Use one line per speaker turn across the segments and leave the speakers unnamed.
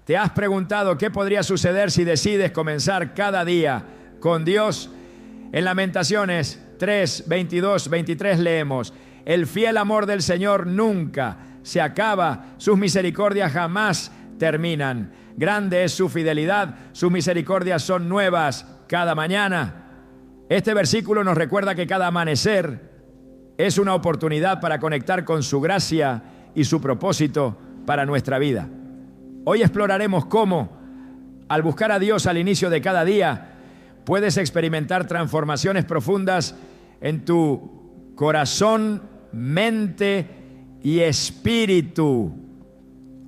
¿Te has preguntado qué podría suceder si decides comenzar cada día con Dios? En Lamentaciones 3, 22, 23 leemos: el fiel amor del Señor nunca se acaba, sus misericordias jamás terminan. Grande es su fidelidad, sus misericordias son nuevas cada mañana. Este versículo nos recuerda que cada amanecer es una oportunidad para conectar con su gracia y su propósito para nuestra vida. Hoy exploraremos cómo, al buscar a Dios al inicio de cada día, puedes experimentar transformaciones profundas en tu corazón, mente y espíritu.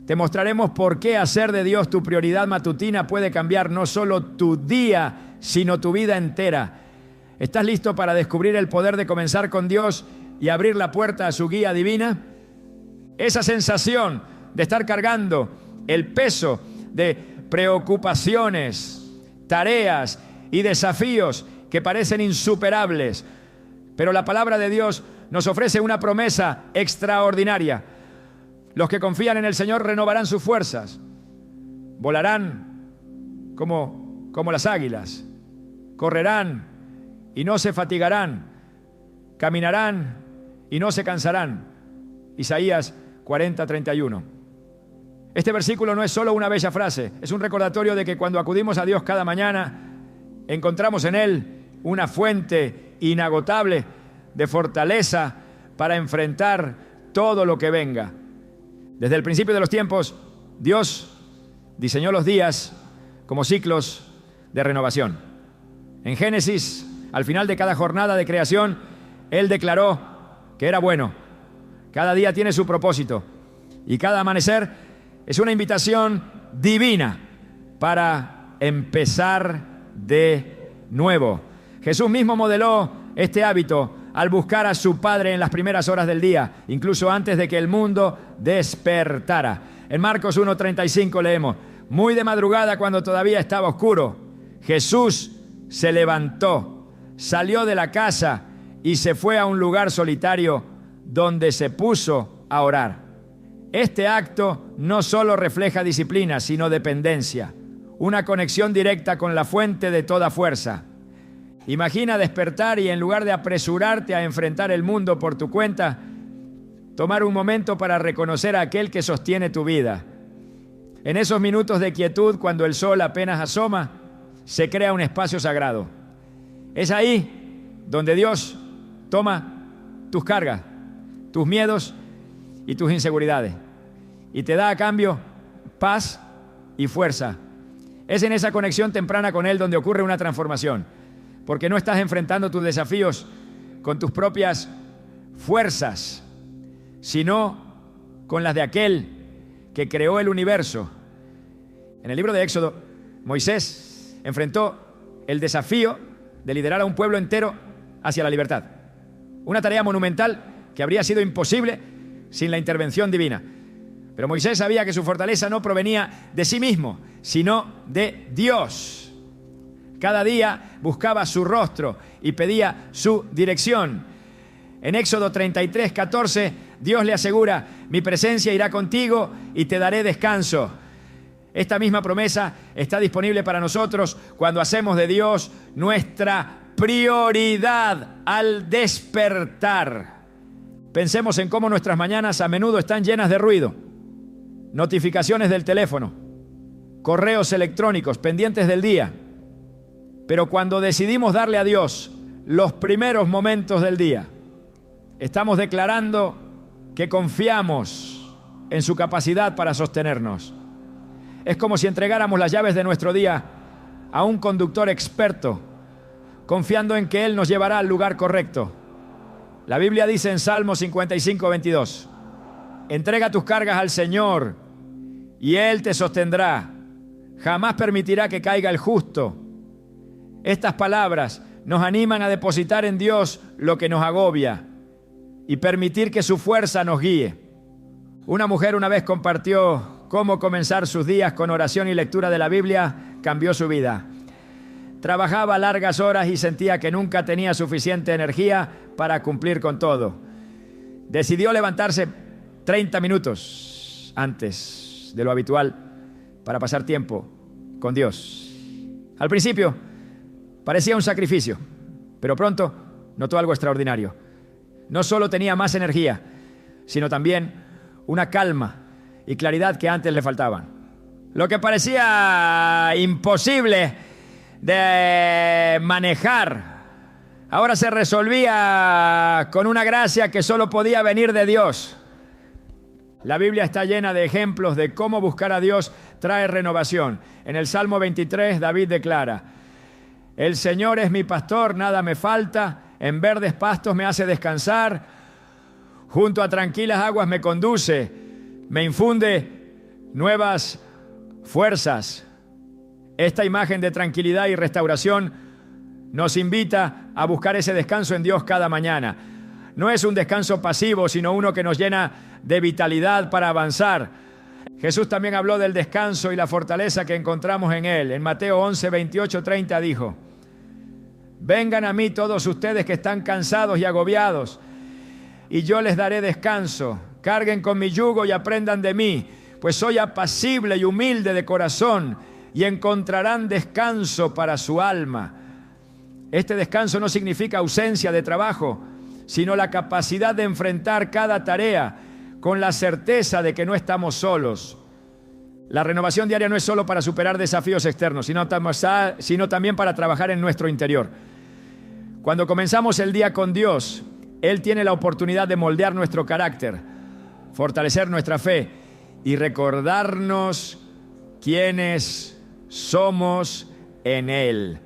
Te mostraremos por qué hacer de Dios tu prioridad matutina puede cambiar no solo tu día, sino tu vida entera. ¿Estás listo para descubrir el poder de comenzar con Dios y abrir la puerta a su guía divina? Esa sensación de estar cargando el peso de preocupaciones, tareas y desafíos que parecen insuperables. Pero la palabra de Dios nos ofrece una promesa extraordinaria. Los que confían en el Señor renovarán sus fuerzas. Volarán como las águilas. Correrán y no se fatigarán. Caminarán y no se cansarán. Isaías 40:31. Este versículo no es solo una bella frase, es un recordatorio de que cuando acudimos a Dios cada mañana, encontramos en Él una fuente inagotable de fortaleza para enfrentar todo lo que venga. Desde el principio de los tiempos, Dios diseñó los días como ciclos de renovación. En Génesis, al final de cada jornada de creación, Él declaró que era bueno. Cada día tiene su propósito y cada amanecer es una invitación divina para empezar de nuevo. Jesús mismo modeló este hábito al buscar a su Padre en las primeras horas del día, incluso antes de que el mundo despertara. En Marcos 1:35 leemos: muy de madrugada, cuando todavía estaba oscuro, Jesús se levantó, salió de la casa y se fue a un lugar solitario donde se puso a orar. Este acto no solo refleja disciplina, sino dependencia, una conexión directa con la fuente de toda fuerza. Imagina despertar y en lugar de apresurarte a enfrentar el mundo por tu cuenta, tomar un momento para reconocer a aquel que sostiene tu vida. En esos minutos de quietud, cuando el sol apenas asoma, se crea un espacio sagrado. Es ahí donde Dios toma tus cargas, tus miedos y tus inseguridades, y te da a cambio paz y fuerza. Es en esa conexión temprana con Él donde ocurre una transformación, porque no estás enfrentando tus desafíos con tus propias fuerzas, sino con las de aquel que creó el universo. En el libro de Éxodo, Moisés enfrentó el desafío de liderar a un pueblo entero hacia la libertad. Una tarea monumental que habría sido imposible sin la intervención divina. Pero Moisés sabía que su fortaleza no provenía de sí mismo, sino de Dios. Cada día buscaba su rostro y pedía su dirección. En Éxodo 33:14, Dios le asegura: mi presencia irá contigo y te daré descanso. Esta misma promesa está disponible para nosotros cuando hacemos de Dios nuestra prioridad al despertar. Pensemos en cómo nuestras mañanas a menudo están llenas de ruido, notificaciones del teléfono, correos electrónicos pendientes del día. Pero cuando decidimos darle a Dios los primeros momentos del día, estamos declarando que confiamos en su capacidad para sostenernos. Es como si entregáramos las llaves de nuestro día a un conductor experto, confiando en que Él nos llevará al lugar correcto. La Biblia dice en Salmo 55:22: entrega tus cargas al Señor y Él te sostendrá. Jamás permitirá que caiga el justo. Estas palabras nos animan a depositar en Dios lo que nos agobia y permitir que su fuerza nos guíe. Una mujer una vez compartió cómo comenzar sus días con oración y lectura de la Biblia cambió su vida. Trabajaba largas horas y sentía que nunca tenía suficiente energía para cumplir con todo. Decidió levantarse 30 minutos antes de lo habitual para pasar tiempo con Dios. Al principio parecía un sacrificio, pero pronto notó algo extraordinario. No solo tenía más energía, sino también una calma y claridad que antes le faltaban. Lo que parecía imposible de manejar, ahora se resolvía con una gracia que solo podía venir de Dios. La Biblia está llena de ejemplos de cómo buscar a Dios trae renovación. En el Salmo 23, David declara: el Señor es mi pastor, nada me falta, en verdes pastos me hace descansar, junto a tranquilas aguas me conduce, me infunde nuevas fuerzas. Esta imagen de tranquilidad y restauración nos invita a buscar ese descanso en Dios cada mañana. No es un descanso pasivo, sino uno que nos llena de vitalidad para avanzar. Jesús también habló del descanso y la fortaleza que encontramos en Él. En Mateo 11, 28, 30 dijo: vengan a mí todos ustedes que están cansados y agobiados, y yo les daré descanso. Carguen con mi yugo y aprendan de mí, pues soy apacible y humilde de corazón, y encontrarán descanso para su alma. Este descanso no significa ausencia de trabajo, sino la capacidad de enfrentar cada tarea con la certeza de que no estamos solos. La renovación diaria no es solo para superar desafíos externos, sino también para trabajar en nuestro interior. Cuando comenzamos el día con Dios, Él tiene la oportunidad de moldear nuestro carácter, fortalecer nuestra fe y recordarnos quiénes somos en Él.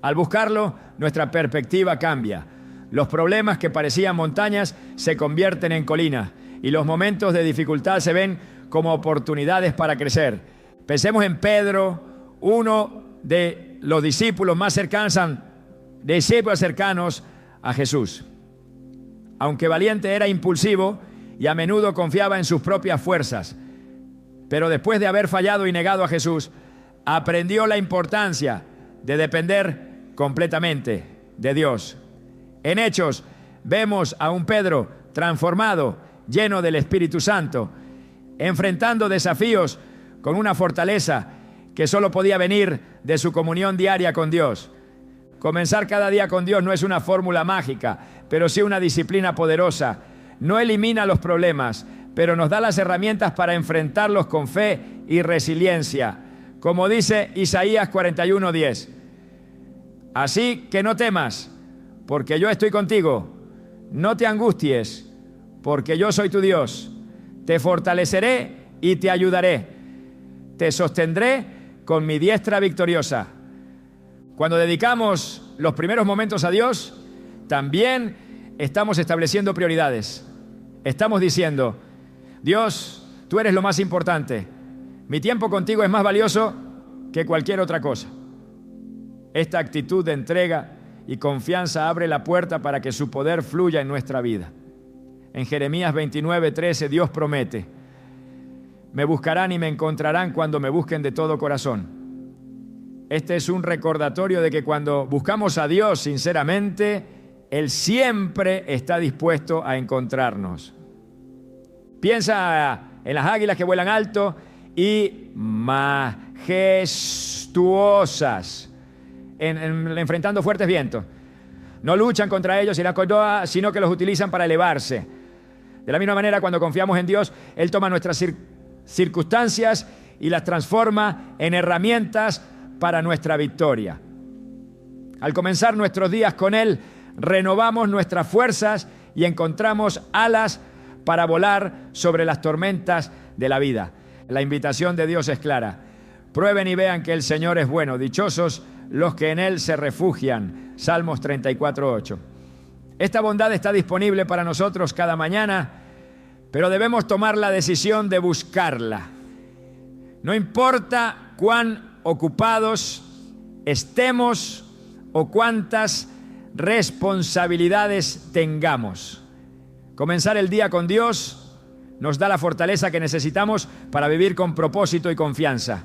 Al buscarlo, nuestra perspectiva cambia. Los problemas que parecían montañas se convierten en colinas y los momentos de dificultad se ven como oportunidades para crecer. Pensemos en Pedro, uno de los discípulos más cercanos a Jesús. Aunque valiente, era impulsivo y a menudo confiaba en sus propias fuerzas. Pero después de haber fallado y negado a Jesús, aprendió la importancia de depender completamente de Dios. En Hechos vemos a un Pedro transformado, lleno del Espíritu Santo, enfrentando desafíos con una fortaleza que solo podía venir de su comunión diaria con Dios. Comenzar cada día con Dios no es una fórmula mágica, pero sí una disciplina poderosa. No elimina los problemas, pero nos da las herramientas para enfrentarlos con fe y resiliencia. Como dice Isaías 41:10. Así que no temas, porque yo estoy contigo. No te angusties, porque yo soy tu Dios. Te fortaleceré y te ayudaré. Te sostendré con mi diestra victoriosa. Cuando dedicamos los primeros momentos a Dios, también estamos estableciendo prioridades. Estamos diciendo: Dios, tú eres lo más importante. Mi tiempo contigo es más valioso que cualquier otra cosa. Esta actitud de entrega y confianza abre la puerta para que su poder fluya en nuestra vida. En Jeremías 29:13 Dios promete: me buscarán y me encontrarán cuando me busquen de todo corazón. Este es un recordatorio de que cuando buscamos a Dios sinceramente, Él siempre está dispuesto a encontrarnos. Piensa en las águilas que vuelan alto y majestuosas, enfrentando fuertes vientos. No luchan contra ellos, sino que los utilizan para elevarse. De la misma manera, cuando confiamos en Dios, Él toma nuestras circunstancias y las transforma en herramientas para nuestra victoria. Al comenzar nuestros días con Él, renovamos nuestras fuerzas y encontramos alas para volar sobre las tormentas de la vida. La invitación de Dios es clara: prueben y vean que el Señor es bueno. Dichosos los que en Él se refugian. Salmos 34:8. Esta bondad está disponible para nosotros cada mañana, pero debemos tomar la decisión de buscarla. No importa cuán ocupados estemos o cuántas responsabilidades tengamos. Comenzar el día con Dios nos da la fortaleza que necesitamos para vivir con propósito y confianza.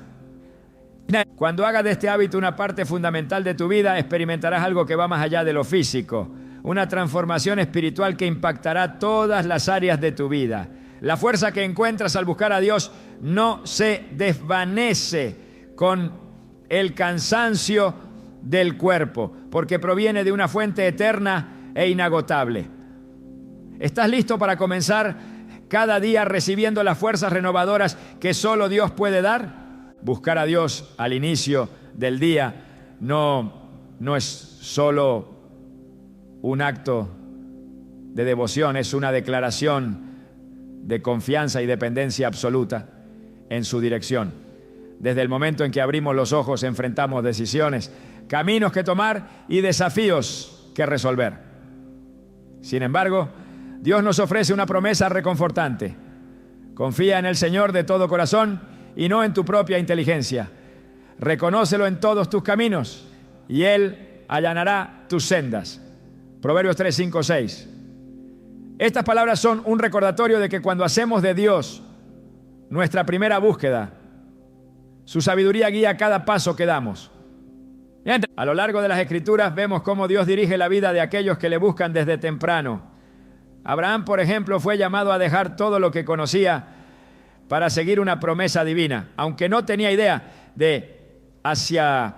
Cuando hagas de este hábito una parte fundamental de tu vida, experimentarás algo que va más allá de lo físico, una transformación espiritual que impactará todas las áreas de tu vida. La fuerza que encuentras al buscar a Dios no se desvanece con el cansancio del cuerpo, porque proviene de una fuente eterna e inagotable. ¿Estás listo para comenzar cada día recibiendo las fuerzas renovadoras que solo Dios puede dar? Buscar a Dios al inicio del día no es solo un acto de devoción, es una declaración de confianza y dependencia absoluta en su dirección. Desde el momento en que abrimos los ojos, enfrentamos decisiones, caminos que tomar y desafíos que resolver. Sin embargo, Dios nos ofrece una promesa reconfortante. Confía en el Señor de todo corazón y no en tu propia inteligencia. Reconócelo en todos tus caminos y Él allanará tus sendas. Proverbios 3, 5, 6. Estas palabras son un recordatorio de que cuando hacemos de Dios nuestra primera búsqueda, su sabiduría guía cada paso que damos. A lo largo de las Escrituras vemos cómo Dios dirige la vida de aquellos que le buscan desde temprano. Abraham, por ejemplo, fue llamado a dejar todo lo que conocía para seguir una promesa divina, aunque no tenía idea de hacia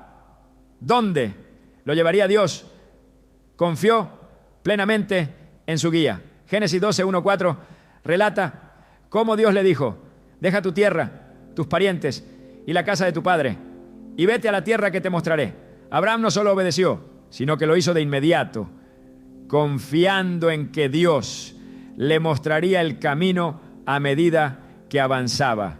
dónde lo llevaría Dios. Confió plenamente en su guía. Génesis 12, 1, 4 relata cómo Dios le dijo: deja tu tierra, tus parientes y la casa de tu padre y vete a la tierra que te mostraré. Abraham no solo obedeció, sino que lo hizo de inmediato, confiando en que Dios le mostraría el camino a medida que avanzaba.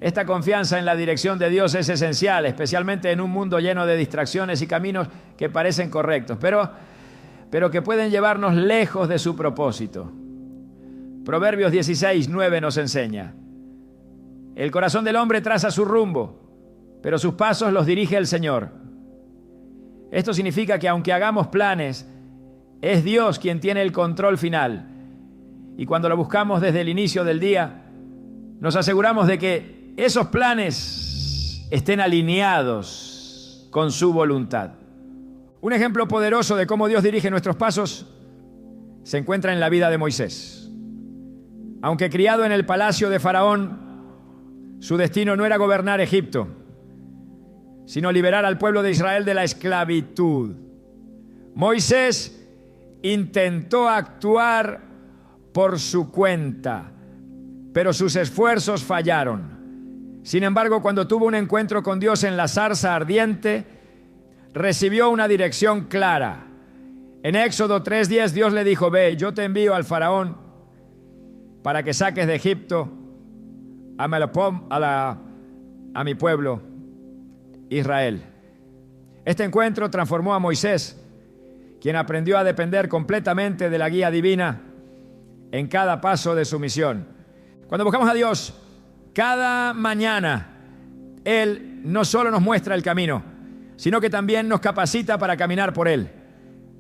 Esta confianza en la dirección de Dios es esencial, especialmente en un mundo lleno de distracciones y caminos que parecen correctos, pero que pueden llevarnos lejos de su propósito. Proverbios 16, 9 nos enseña: el corazón del hombre traza su rumbo, pero sus pasos los dirige el Señor. Esto significa que aunque hagamos planes, es Dios quien tiene el control final. Y cuando lo buscamos desde el inicio del día, nos aseguramos de que esos planes estén alineados con su voluntad. Un ejemplo poderoso de cómo Dios dirige nuestros pasos se encuentra en la vida de Moisés. Aunque criado en el palacio de Faraón, su destino no era gobernar Egipto, sino liberar al pueblo de Israel de la esclavitud. Moisés intentó actuar por su cuenta, pero sus esfuerzos fallaron. Sin embargo, cuando tuvo un encuentro con Dios en la zarza ardiente, recibió una dirección clara. En Éxodo 3:10 Dios le dijo: ve, yo te envío al faraón para que saques de Egipto a mi pueblo Israel. Este encuentro transformó a Moisés, quien aprendió a depender completamente de la guía divina en cada paso de su misión. Cuando buscamos a Dios cada mañana, Él no solo nos muestra el camino, sino que también nos capacita para caminar por Él.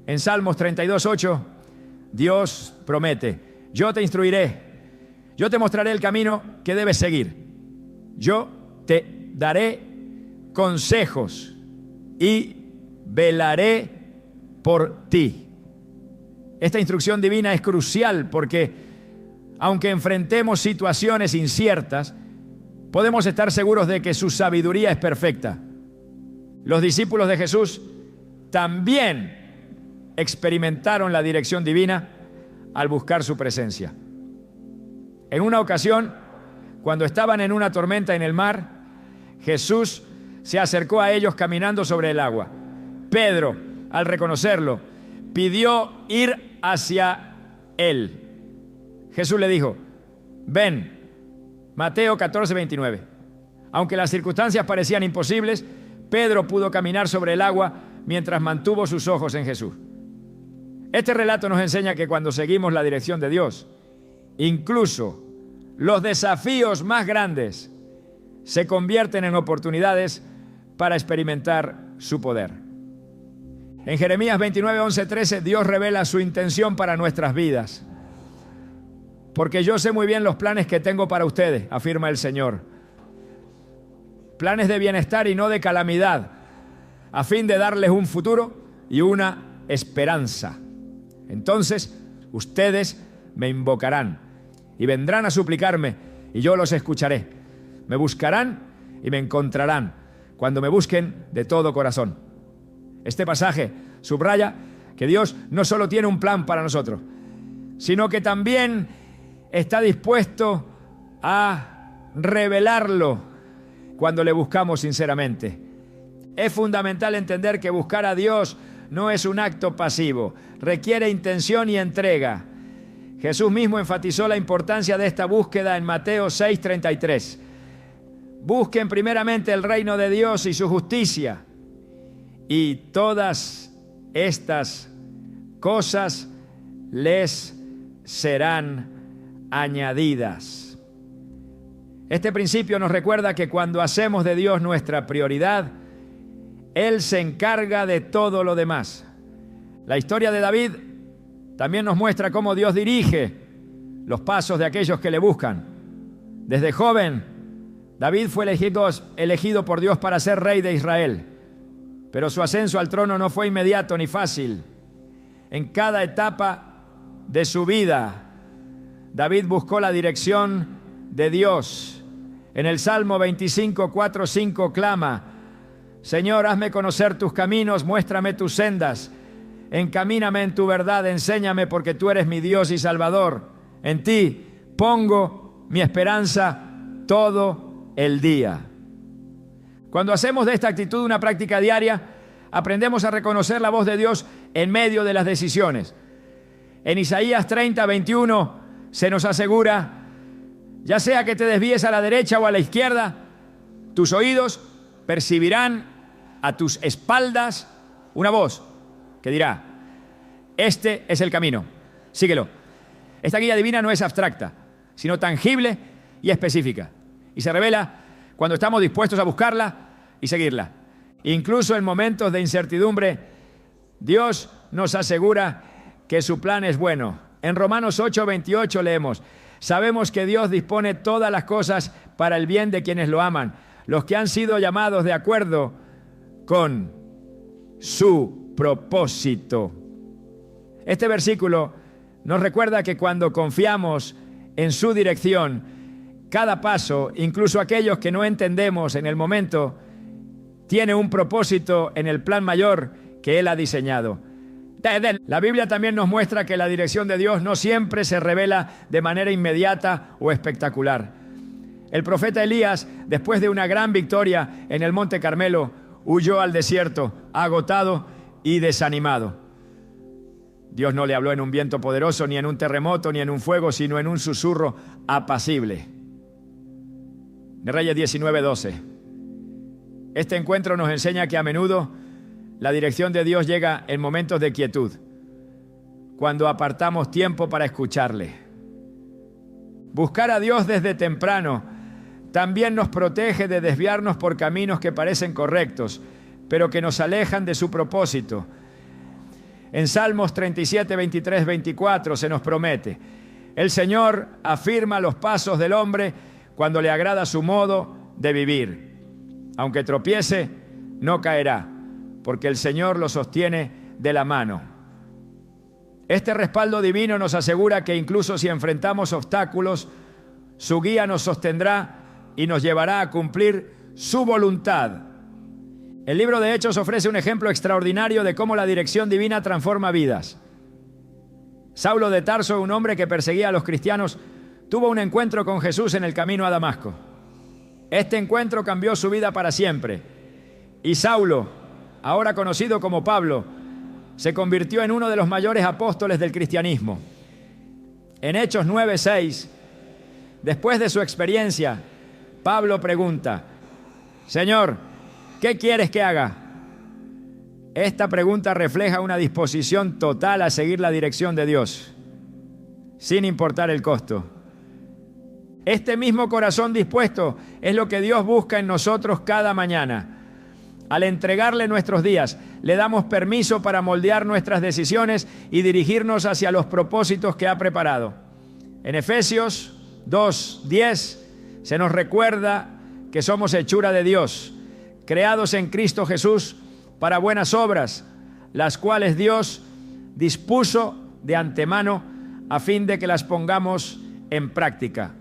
En Salmos 32:8, Dios promete: yo te instruiré, yo te mostraré el camino que debes seguir, yo te daré consejos y velaré por ti. Esta instrucción divina es crucial porque, aunque enfrentemos situaciones inciertas, podemos estar seguros de que su sabiduría es perfecta. Los discípulos de Jesús también experimentaron la dirección divina al buscar su presencia. En una ocasión, cuando estaban en una tormenta en el mar, Jesús se acercó a ellos caminando sobre el agua. Pedro, al reconocerlo, pidió ir hacia él. Jesús le dijo: ven. Mateo 14:29. Aunque las circunstancias parecían imposibles, Pedro pudo caminar sobre el agua mientras mantuvo sus ojos en Jesús. Este relato nos enseña que cuando seguimos la dirección de Dios, incluso los desafíos más grandes se convierten en oportunidades para experimentar su poder. En Jeremías 29:11-13, Dios revela su intención para nuestras vidas. Porque yo sé muy bien los planes que tengo para ustedes, afirma el Señor. Planes de bienestar y no de calamidad, a fin de darles un futuro y una esperanza. Entonces, ustedes me invocarán y vendrán a suplicarme, y yo los escucharé. Me buscarán y me encontrarán, cuando me busquen de todo corazón. Este pasaje subraya que Dios no solo tiene un plan para nosotros, sino que también está dispuesto a revelarlo cuando le buscamos sinceramente. Es fundamental entender que buscar a Dios no es un acto pasivo, requiere intención y entrega. Jesús mismo enfatizó la importancia de esta búsqueda en Mateo 6:33. Busquen primeramente el reino de Dios y su justicia, y todas estas cosas les serán añadidas. Este principio nos recuerda que cuando hacemos de Dios nuestra prioridad, Él se encarga de todo lo demás. La historia de David también nos muestra cómo Dios dirige los pasos de aquellos que le buscan. Desde joven, David fue elegido por Dios para ser rey de Israel, pero su ascenso al trono no fue inmediato ni fácil. En cada etapa de su vida, David buscó la dirección de Dios. En el Salmo 25, 4, 5 clama: Señor, hazme conocer tus caminos, muéstrame tus sendas. Encamíname en tu verdad, enséñame, porque tú eres mi Dios y Salvador. En ti pongo mi esperanza todo el día. Cuando hacemos de esta actitud una práctica diaria, aprendemos a reconocer la voz de Dios en medio de las decisiones. En Isaías 30, 21 se nos asegura: ya sea que te desvíes a la derecha o a la izquierda, tus oídos percibirán a tus espaldas una voz que dirá: este es el camino, síguelo. Esta guía divina no es abstracta, sino tangible y específica, y se revela cuando estamos dispuestos a buscarla y seguirla. Incluso en momentos de incertidumbre, Dios nos asegura que su plan es bueno. En Romanos 8:28 leemos: sabemos que Dios dispone todas las cosas para el bien de quienes lo aman, los que han sido llamados de acuerdo con su propósito. Este versículo nos recuerda que cuando confiamos en su dirección, cada paso, incluso aquellos que no entendemos en el momento, tiene un propósito en el plan mayor que Él ha diseñado. La Biblia también nos muestra que la dirección de Dios no siempre se revela de manera inmediata o espectacular. El profeta Elías, después de una gran victoria en el Monte Carmelo, huyó al desierto, agotado y desanimado. Dios no le habló en un viento poderoso, ni en un terremoto, ni en un fuego, sino en un susurro apacible. De Reyes 19:12. Este encuentro nos enseña que a menudo la dirección de Dios llega en momentos de quietud, cuando apartamos tiempo para escucharle. Buscar a Dios desde temprano también nos protege de desviarnos por caminos que parecen correctos, pero que nos alejan de su propósito. En Salmos 37, 23, 24 se nos promete: el Señor afirma los pasos del hombre cuando le agrada su modo de vivir. Aunque tropiece, no caerá, porque el Señor lo sostiene de la mano. Este respaldo divino nos asegura que incluso si enfrentamos obstáculos, su guía nos sostendrá y nos llevará a cumplir su voluntad. El libro de Hechos ofrece un ejemplo extraordinario de cómo la dirección divina transforma vidas. Saulo de Tarso, un hombre que perseguía a los cristianos, tuvo un encuentro con Jesús en el camino a Damasco. Este encuentro cambió su vida para siempre. Y Saulo, ahora conocido como Pablo, se convirtió en uno de los mayores apóstoles del cristianismo. En Hechos 9:6, después de su experiencia, Pablo pregunta: Señor, ¿qué quieres que haga? Esta pregunta refleja una disposición total a seguir la dirección de Dios, sin importar el costo. Este mismo corazón dispuesto es lo que Dios busca en nosotros cada mañana. Al entregarle nuestros días, le damos permiso para moldear nuestras decisiones y dirigirnos hacia los propósitos que ha preparado. En Efesios 2:10 se nos recuerda que somos hechura de Dios, creados en Cristo Jesús para buenas obras, las cuales Dios dispuso de antemano a fin de que las pongamos en práctica.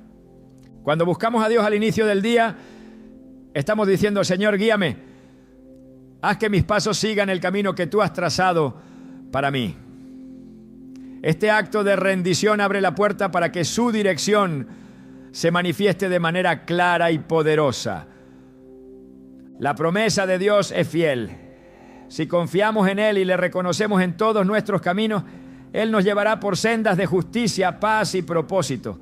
Cuando buscamos a Dios al inicio del día, estamos diciendo: Señor, guíame, haz que mis pasos sigan el camino que tú has trazado para mí. Este acto de rendición abre la puerta para que su dirección se manifieste de manera clara y poderosa. La promesa de Dios es fiel. Si confiamos en Él y le reconocemos en todos nuestros caminos, Él nos llevará por sendas de justicia, paz y propósito.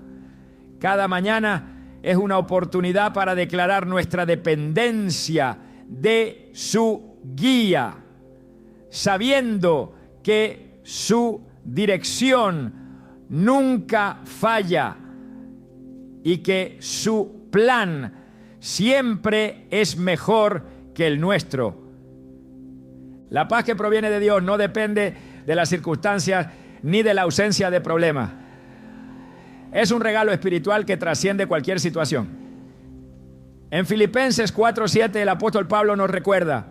Cada mañana es una oportunidad para declarar nuestra dependencia de su guía, sabiendo que su dirección nunca falla y que su plan siempre es mejor que el nuestro. La paz que proviene de Dios no depende de las circunstancias ni de la ausencia de problemas. Es un regalo espiritual que trasciende cualquier situación. En Filipenses 4:7 el apóstol Pablo nos recuerda: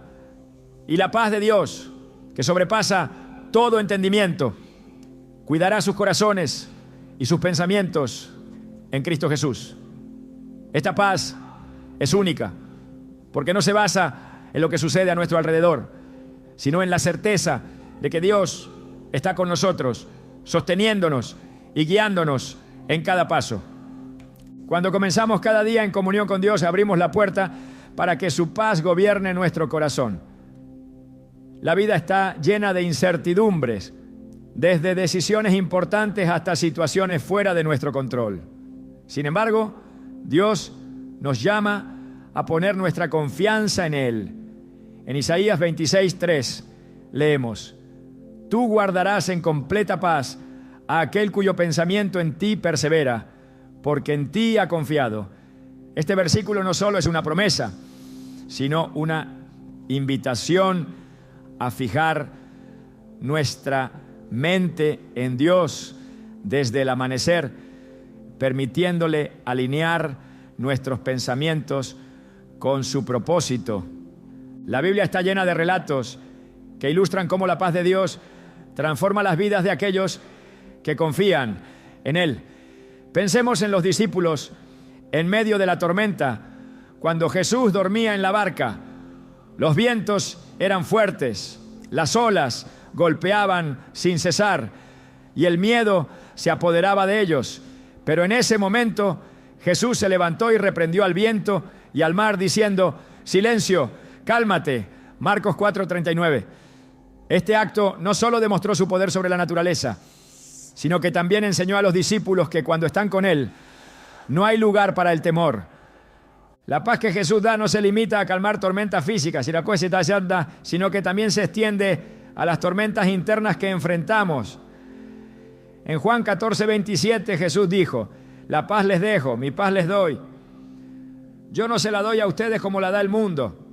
y la paz de Dios, que sobrepasa todo entendimiento, cuidará sus corazones y sus pensamientos en Cristo Jesús. Esta paz es única, porque no se basa en lo que sucede a nuestro alrededor, sino en la certeza de que Dios está con nosotros, sosteniéndonos y guiándonos en cada paso. Cuando comenzamos cada día en comunión con Dios, abrimos la puerta para que su paz gobierne nuestro corazón. La vida está llena de incertidumbres, desde decisiones importantes hasta situaciones fuera de nuestro control. Sin embargo, Dios nos llama a poner nuestra confianza en Él. En Isaías 26:3 leemos: tú guardarás en completa paz a aquel cuyo pensamiento en ti persevera, porque en ti ha confiado. Este versículo no solo es una promesa, sino una invitación a fijar nuestra mente en Dios desde el amanecer, permitiéndole alinear nuestros pensamientos con su propósito. La Biblia está llena de relatos que ilustran cómo la paz de Dios transforma las vidas de aquellos que confían en Él. Pensemos en los discípulos en medio de la tormenta, cuando Jesús dormía en la barca. Los vientos eran fuertes, las olas golpeaban sin cesar y el miedo se apoderaba de ellos. Pero en ese momento Jesús se levantó y reprendió al viento y al mar diciendo: silencio, cálmate. Marcos 4:39. Este acto no solo demostró su poder sobre la naturaleza, sino que también enseñó a los discípulos que cuando están con Él, no hay lugar para el temor. La paz que Jesús da no se limita a calmar tormentas físicas, sino que también se extiende a las tormentas internas que enfrentamos. En Juan 14:27 Jesús dijo: la paz les dejo, mi paz les doy. Yo no se la doy a ustedes como la da el mundo.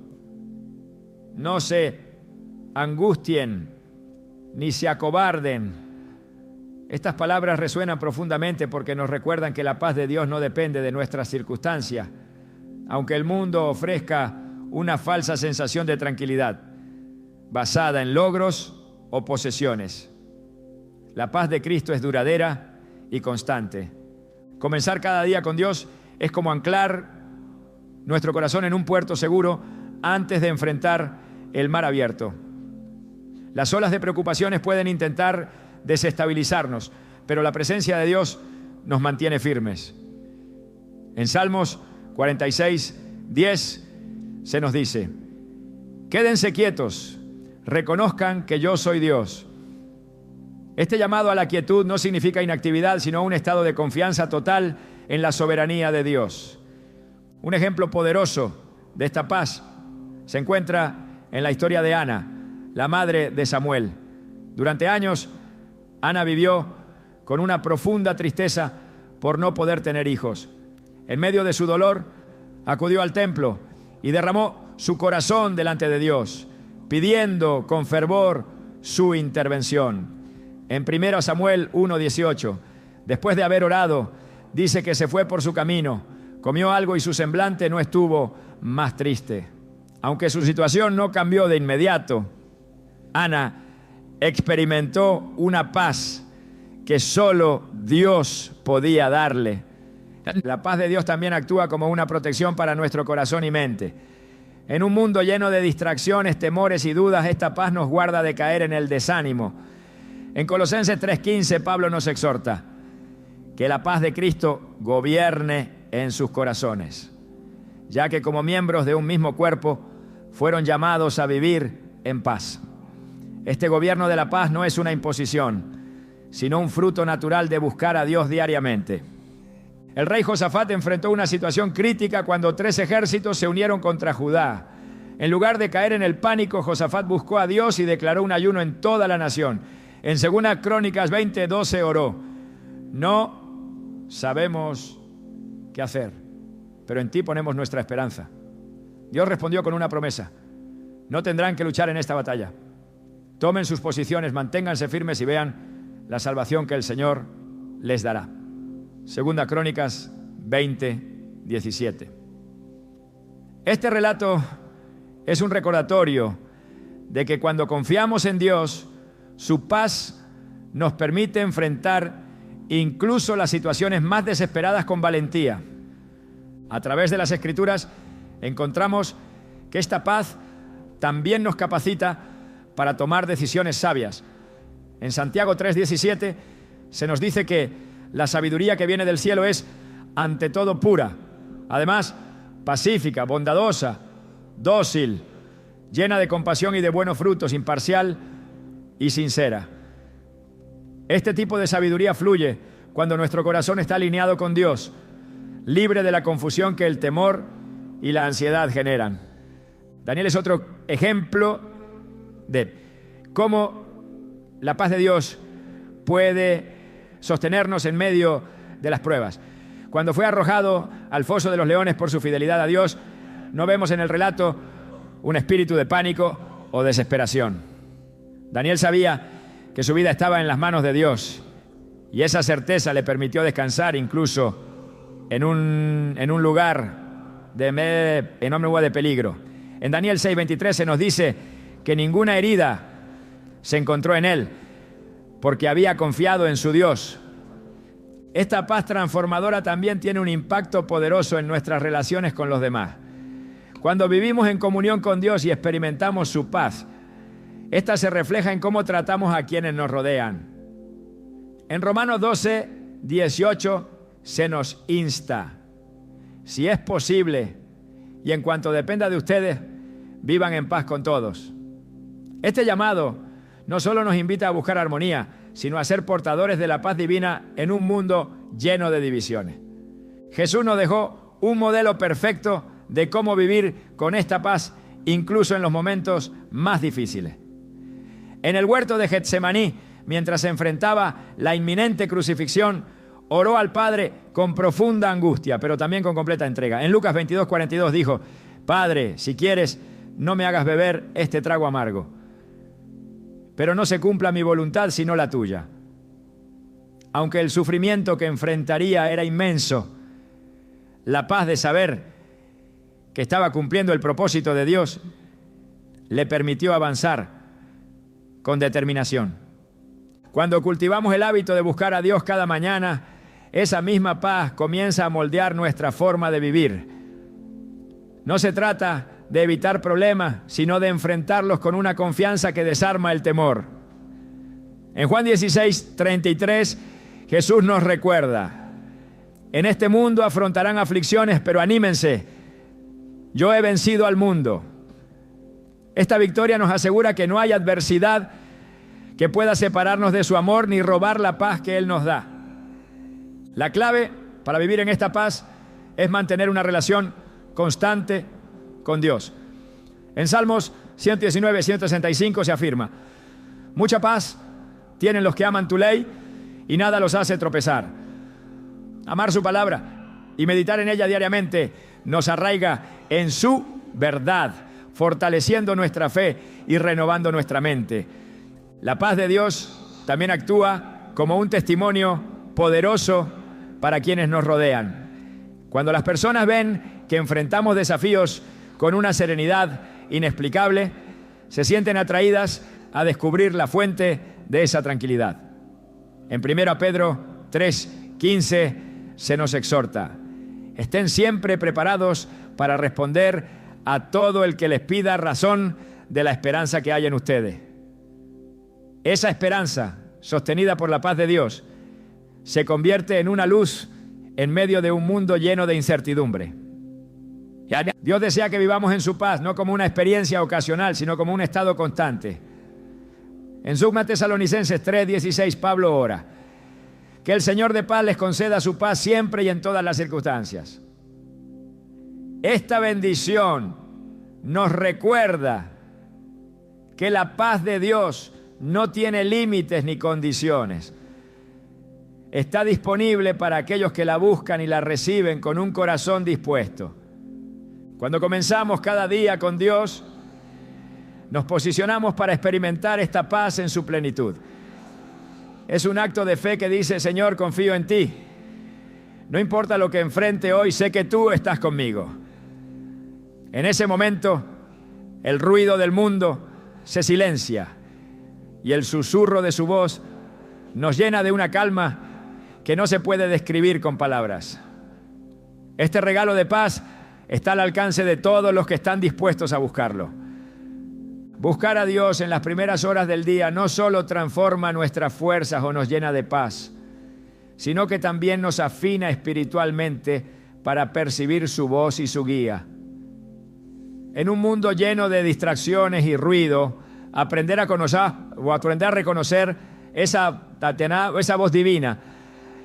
No se angustien ni se acobarden. Estas palabras resuenan profundamente porque nos recuerdan que la paz de Dios no depende de nuestras circunstancias, aunque el mundo ofrezca una falsa sensación de tranquilidad basada en logros o posesiones. La paz de Cristo es duradera y constante. Comenzar cada día con Dios es como anclar nuestro corazón en un puerto seguro antes de enfrentar el mar abierto. Las olas de preocupaciones pueden intentar desestabilizarnos, pero la presencia de Dios nos mantiene firmes. En Salmos 46:10 se nos dice: quédense quietos, reconozcan que yo soy Dios. Este llamado a la quietud no significa inactividad, sino un estado de confianza total en la soberanía de Dios. Un ejemplo poderoso de esta paz se encuentra en la historia de Ana, la madre de Samuel. Durante años, Ana vivió con una profunda tristeza por no poder tener hijos. En medio de su dolor, acudió al templo y derramó su corazón delante de Dios, pidiendo con fervor su intervención. En 1 Samuel 1:18, después de haber orado, dice que se fue por su camino, comió algo y su semblante no estuvo más triste. Aunque su situación no cambió de inmediato, Ana experimentó una paz que solo Dios podía darle. La paz de Dios también actúa como una protección para nuestro corazón y mente. En un mundo lleno de distracciones, temores y dudas, esta paz nos guarda de caer en el desánimo. En Colosenses 3:15, Pablo nos exhorta que la paz de Cristo gobierne en sus corazones, ya que como miembros de un mismo cuerpo fueron llamados a vivir en paz. Este gobierno de la paz no es una imposición, sino un fruto natural de buscar a Dios diariamente. El rey Josafat enfrentó una situación crítica cuando 3 ejércitos se unieron contra Judá. En lugar de caer en el pánico, Josafat buscó a Dios y declaró un ayuno en toda la nación. En 2 Crónicas 20:12 oró: no sabemos qué hacer, pero en ti ponemos nuestra esperanza. Dios respondió con una promesa: no tendrán que luchar en esta batalla. Tomen sus posiciones, manténganse firmes y vean la salvación que el Señor les dará. 2 Crónicas 20:17. Este relato es un recordatorio de que cuando confiamos en Dios, su paz nos permite enfrentar incluso las situaciones más desesperadas con valentía. A través de las Escrituras encontramos que esta paz también nos capacita para tomar decisiones sabias. En Santiago 3:17 se nos dice que la sabiduría que viene del cielo es ante todo pura, además pacífica, bondadosa, dócil, llena de compasión y de buenos frutos, imparcial y sincera. Este tipo de sabiduría fluye cuando nuestro corazón está alineado con Dios, libre de la confusión que el temor y la ansiedad generan. Daniel es otro ejemplo de cómo la paz de Dios puede sostenernos en medio de las pruebas. Cuando fue arrojado al foso de los leones por su fidelidad a Dios, no vemos en el relato un espíritu de pánico o desesperación. Daniel sabía que su vida estaba en las manos de Dios y esa certeza le permitió descansar incluso en un lugar de enorme de peligro. En Daniel 6:23 se nos dice que ninguna herida se encontró en él, porque había confiado en su Dios. Esta paz transformadora también tiene un impacto poderoso en nuestras relaciones con los demás. Cuando vivimos en comunión con Dios y experimentamos su paz, esta se refleja en cómo tratamos a quienes nos rodean. En Romanos 12:18 se nos insta: si es posible y en cuanto dependa de ustedes, vivan en paz con todos. Este llamado no solo nos invita a buscar armonía, sino a ser portadores de la paz divina en un mundo lleno de divisiones. Jesús nos dejó un modelo perfecto de cómo vivir con esta paz, incluso en los momentos más difíciles. En el huerto de Getsemaní, mientras se enfrentaba la inminente crucifixión, oró al Padre con profunda angustia, pero también con completa entrega. En Lucas 22:42 dijo: Padre, si quieres, no me hagas beber este trago amargo, pero no se cumpla mi voluntad sino la tuya. Aunque el sufrimiento que enfrentaría era inmenso, la paz de saber que estaba cumpliendo el propósito de Dios le permitió avanzar con determinación. Cuando cultivamos el hábito de buscar a Dios cada mañana, esa misma paz comienza a moldear nuestra forma de vivir. No se trata de evitar problemas, sino de enfrentarlos con una confianza que desarma el temor. En Juan 16:33, Jesús nos recuerda: en este mundo afrontarán aflicciones, pero anímense, yo he vencido al mundo. Esta victoria nos asegura que no hay adversidad que pueda separarnos de su amor ni robar la paz que Él nos da. La clave para vivir en esta paz es mantener una relación constante con Dios. En Salmos 119, 165 se afirma: mucha paz tienen los que aman tu ley y nada los hace tropezar. Amar su palabra y meditar en ella diariamente nos arraiga en su verdad, fortaleciendo nuestra fe y renovando nuestra mente. La paz de Dios también actúa como un testimonio poderoso para quienes nos rodean. Cuando las personas ven que enfrentamos desafíos con una serenidad inexplicable, se sienten atraídas a descubrir la fuente de esa tranquilidad. En 1 Pedro 3:15 se nos exhorta: estén siempre preparados para responder a todo el que les pida razón de la esperanza que hay en ustedes. Esa esperanza, sostenida por la paz de Dios, se convierte en una luz en medio de un mundo lleno de incertidumbre. Dios desea que vivamos en su paz, no como una experiencia ocasional, sino como un estado constante. En 2 Tesalonicenses 3:16, Pablo ora: que el Señor de paz les conceda su paz siempre y en todas las circunstancias. Esta bendición nos recuerda que la paz de Dios no tiene límites ni condiciones. Está disponible para aquellos que la buscan y la reciben con un corazón dispuesto. Cuando comenzamos cada día con Dios, nos posicionamos para experimentar esta paz en su plenitud. Es un acto de fe que dice: Señor, confío en ti. No importa lo que enfrente hoy, sé que tú estás conmigo. En ese momento, el ruido del mundo se silencia y el susurro de su voz nos llena de una calma que no se puede describir con palabras. Este regalo de paz está al alcance de todos los que están dispuestos a buscarlo. Buscar a Dios en las primeras horas del día no solo transforma nuestras fuerzas o nos llena de paz, sino que también nos afina espiritualmente para percibir su voz y su guía. En un mundo lleno de distracciones y ruido, aprender a conocer o aprender a reconocer esa voz divina,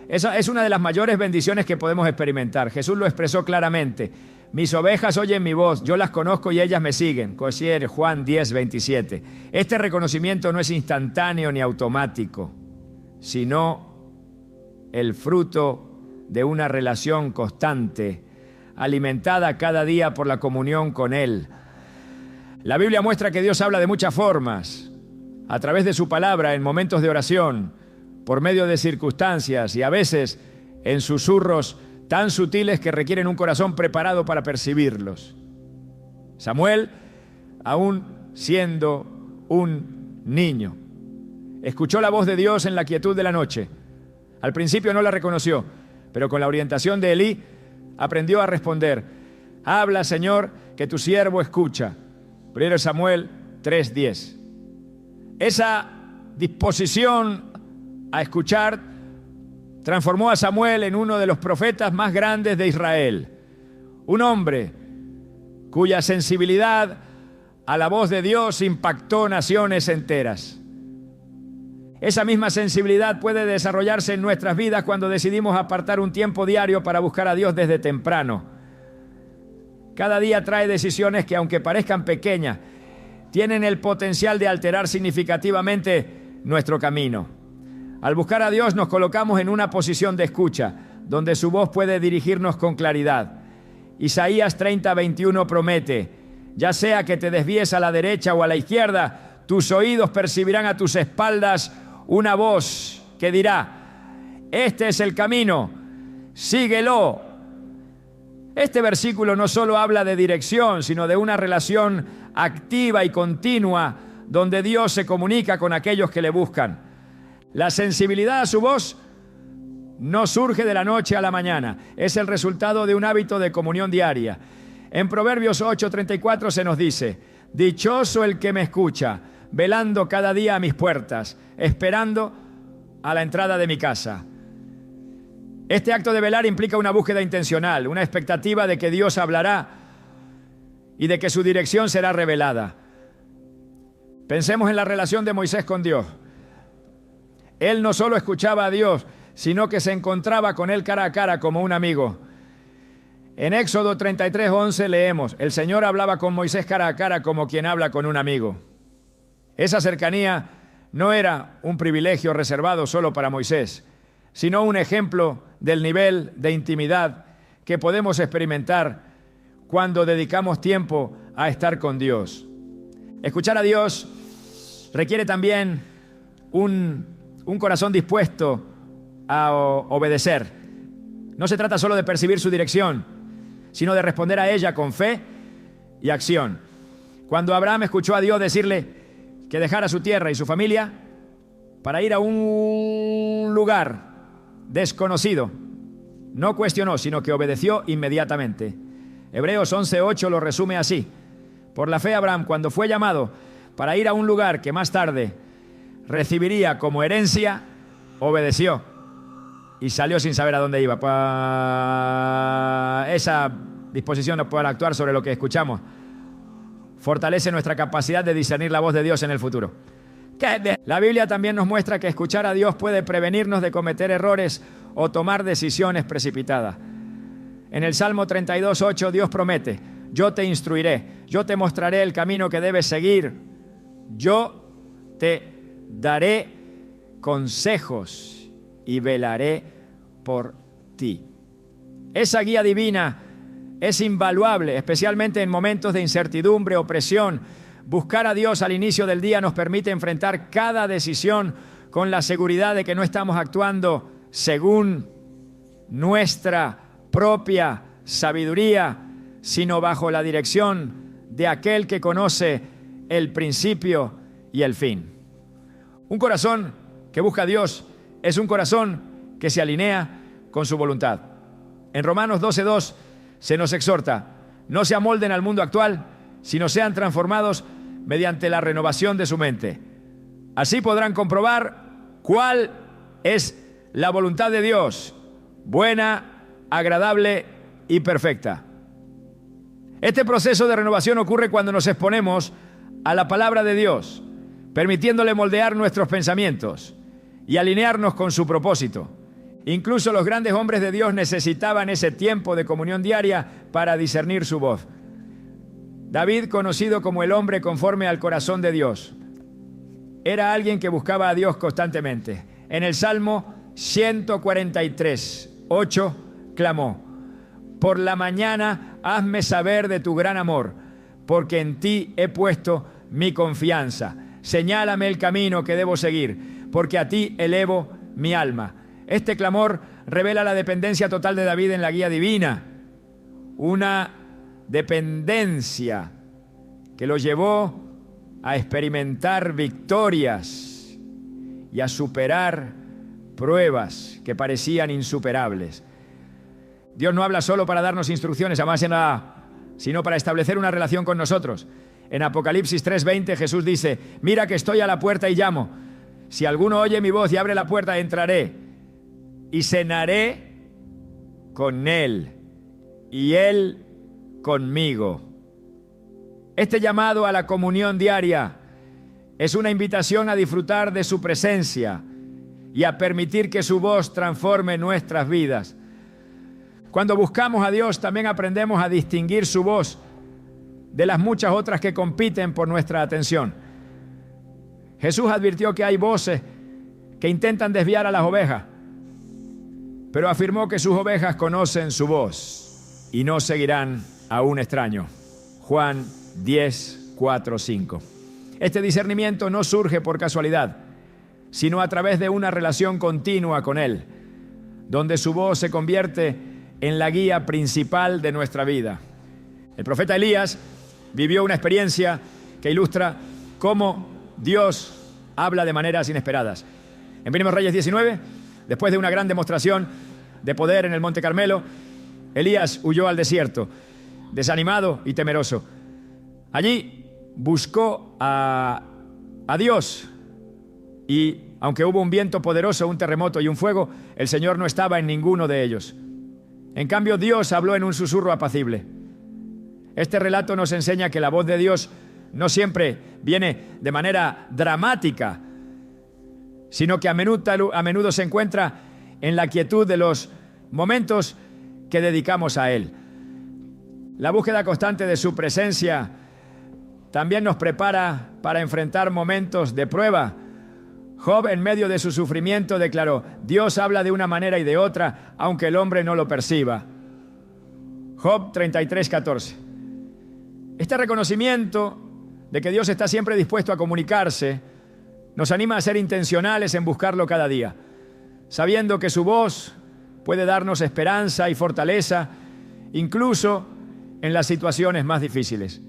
esa es una de las mayores bendiciones que podemos experimentar. Jesús lo expresó claramente: mis ovejas oyen mi voz, yo las conozco y ellas me siguen. Juan 10:27. Este reconocimiento no es instantáneo ni automático, sino el fruto de una relación constante, alimentada cada día por la comunión con Él. La Biblia muestra que Dios habla de muchas formas: a través de su palabra, en momentos de oración, por medio de circunstancias y a veces en susurros tan sutiles que requieren un corazón preparado para percibirlos. Samuel, aún siendo un niño, escuchó la voz de Dios en la quietud de la noche. Al principio no la reconoció, pero con la orientación de Elí aprendió a responder: habla, Señor, que tu siervo escucha. 1 Samuel 3:10. Esa disposición a escuchar transformó a Samuel en uno de los profetas más grandes de Israel. Un hombre cuya sensibilidad a la voz de Dios impactó naciones enteras. Esa misma sensibilidad puede desarrollarse en nuestras vidas cuando decidimos apartar un tiempo diario para buscar a Dios desde temprano. Cada día trae decisiones que, aunque parezcan pequeñas, tienen el potencial de alterar significativamente nuestro camino. Al buscar a Dios nos colocamos en una posición de escucha, donde su voz puede dirigirnos con claridad. Isaías 30:21 promete: ya sea que te desvíes a la derecha o a la izquierda, tus oídos percibirán a tus espaldas una voz que dirá: este es el camino, síguelo. Este versículo no solo habla de dirección, sino de una relación activa y continua donde Dios se comunica con aquellos que le buscan. La sensibilidad a su voz no surge de la noche a la mañana, es el resultado de un hábito de comunión diaria. En Proverbios 8:34 se nos dice: dichoso el que me escucha, velando cada día a mis puertas, esperando a la entrada de mi casa. Este acto de velar implica una búsqueda intencional, una expectativa de que Dios hablará y de que su dirección será revelada. Pensemos en la relación de Moisés con Dios. Él no solo escuchaba a Dios, sino que se encontraba con Él cara a cara como un amigo. En Éxodo 33:11 leemos: el Señor hablaba con Moisés cara a cara como quien habla con un amigo. Esa cercanía no era un privilegio reservado solo para Moisés, sino un ejemplo del nivel de intimidad que podemos experimentar cuando dedicamos tiempo a estar con Dios. Escuchar a Dios requiere también un corazón dispuesto a obedecer. No se trata solo de percibir su dirección, sino de responder a ella con fe y acción. Cuando Abraham escuchó a Dios decirle que dejara su tierra y su familia, para ir a un lugar desconocido. No cuestionó, sino que obedeció inmediatamente. Hebreos 11:8 lo resume así. Por la fe Abraham, cuando fue llamado para ir a un lugar que más tarde recibiría como herencia, obedeció y salió sin saber a dónde iba. Esa disposición para actuar sobre lo que escuchamos fortalece nuestra capacidad de discernir la voz de Dios en el futuro. La Biblia también nos muestra que escuchar a Dios puede prevenirnos de cometer errores o tomar decisiones precipitadas. En el Salmo 32:8 Dios promete: yo te instruiré, yo te mostraré el camino que debes seguir, yo te daré consejos y velaré por ti. Esa guía divina es invaluable, especialmente en momentos de incertidumbre o presión. Buscar a Dios al inicio del día nos permite enfrentar cada decisión con la seguridad de que no estamos actuando según nuestra propia sabiduría, sino bajo la dirección de aquel que conoce el principio y el fin. Un corazón que busca a Dios es un corazón que se alinea con su voluntad. En Romanos 12:2 se nos exhorta: no se amolden al mundo actual, sino sean transformados mediante la renovación de su mente. Así podrán comprobar cuál es la voluntad de Dios, buena, agradable y perfecta. Este proceso de renovación ocurre cuando nos exponemos a la palabra de Dios, permitiéndole moldear nuestros pensamientos y alinearnos con su propósito. Incluso los grandes hombres de Dios necesitaban ese tiempo de comunión diaria para discernir su voz. David, conocido como el hombre conforme al corazón de Dios, era alguien que buscaba a Dios constantemente. En el Salmo 143:8 clamó: por la mañana hazme saber de tu gran amor, porque en ti he puesto mi confianza. Señálame el camino que debo seguir, porque a ti elevo mi alma. Este clamor revela la dependencia total de David en la guía divina, una dependencia que lo llevó a experimentar victorias y a superar pruebas que parecían insuperables. Dios no habla solo para darnos instrucciones, jamás en nada, sino para establecer una relación con nosotros. En Apocalipsis 3:20 Jesús dice: mira que estoy a la puerta y llamo. Si alguno oye mi voz y abre la puerta, entraré y cenaré con él y él conmigo. Este llamado a la comunión diaria es una invitación a disfrutar de su presencia y a permitir que su voz transforme nuestras vidas. Cuando buscamos a Dios, también aprendemos a distinguir su voz de las muchas otras que compiten por nuestra atención. Jesús advirtió que hay voces que intentan desviar a las ovejas, pero afirmó que sus ovejas conocen su voz y no seguirán a un extraño. Juan 10:4-5. Este discernimiento no surge por casualidad, sino a través de una relación continua con Él, donde su voz se convierte en la guía principal de nuestra vida. El profeta Elías vivió una experiencia que ilustra cómo Dios habla de maneras inesperadas. En 1 Reyes 19, después de una gran demostración de poder en el Monte Carmelo, Elías huyó al desierto, desanimado y temeroso. Allí buscó a Dios y, aunque hubo un viento poderoso, un terremoto y un fuego, el Señor no estaba en ninguno de ellos. En cambio, Dios habló en un susurro apacible. Este relato nos enseña que la voz de Dios no siempre viene de manera dramática, sino que a menudo se encuentra en la quietud de los momentos que dedicamos a Él. La búsqueda constante de su presencia también nos prepara para enfrentar momentos de prueba. Job, en medio de su sufrimiento, declaró: Dios habla de una manera y de otra, aunque el hombre no lo perciba. Job 33:14. Este reconocimiento de que Dios está siempre dispuesto a comunicarse nos anima a ser intencionales en buscarlo cada día, sabiendo que su voz puede darnos esperanza y fortaleza, incluso en las situaciones más difíciles.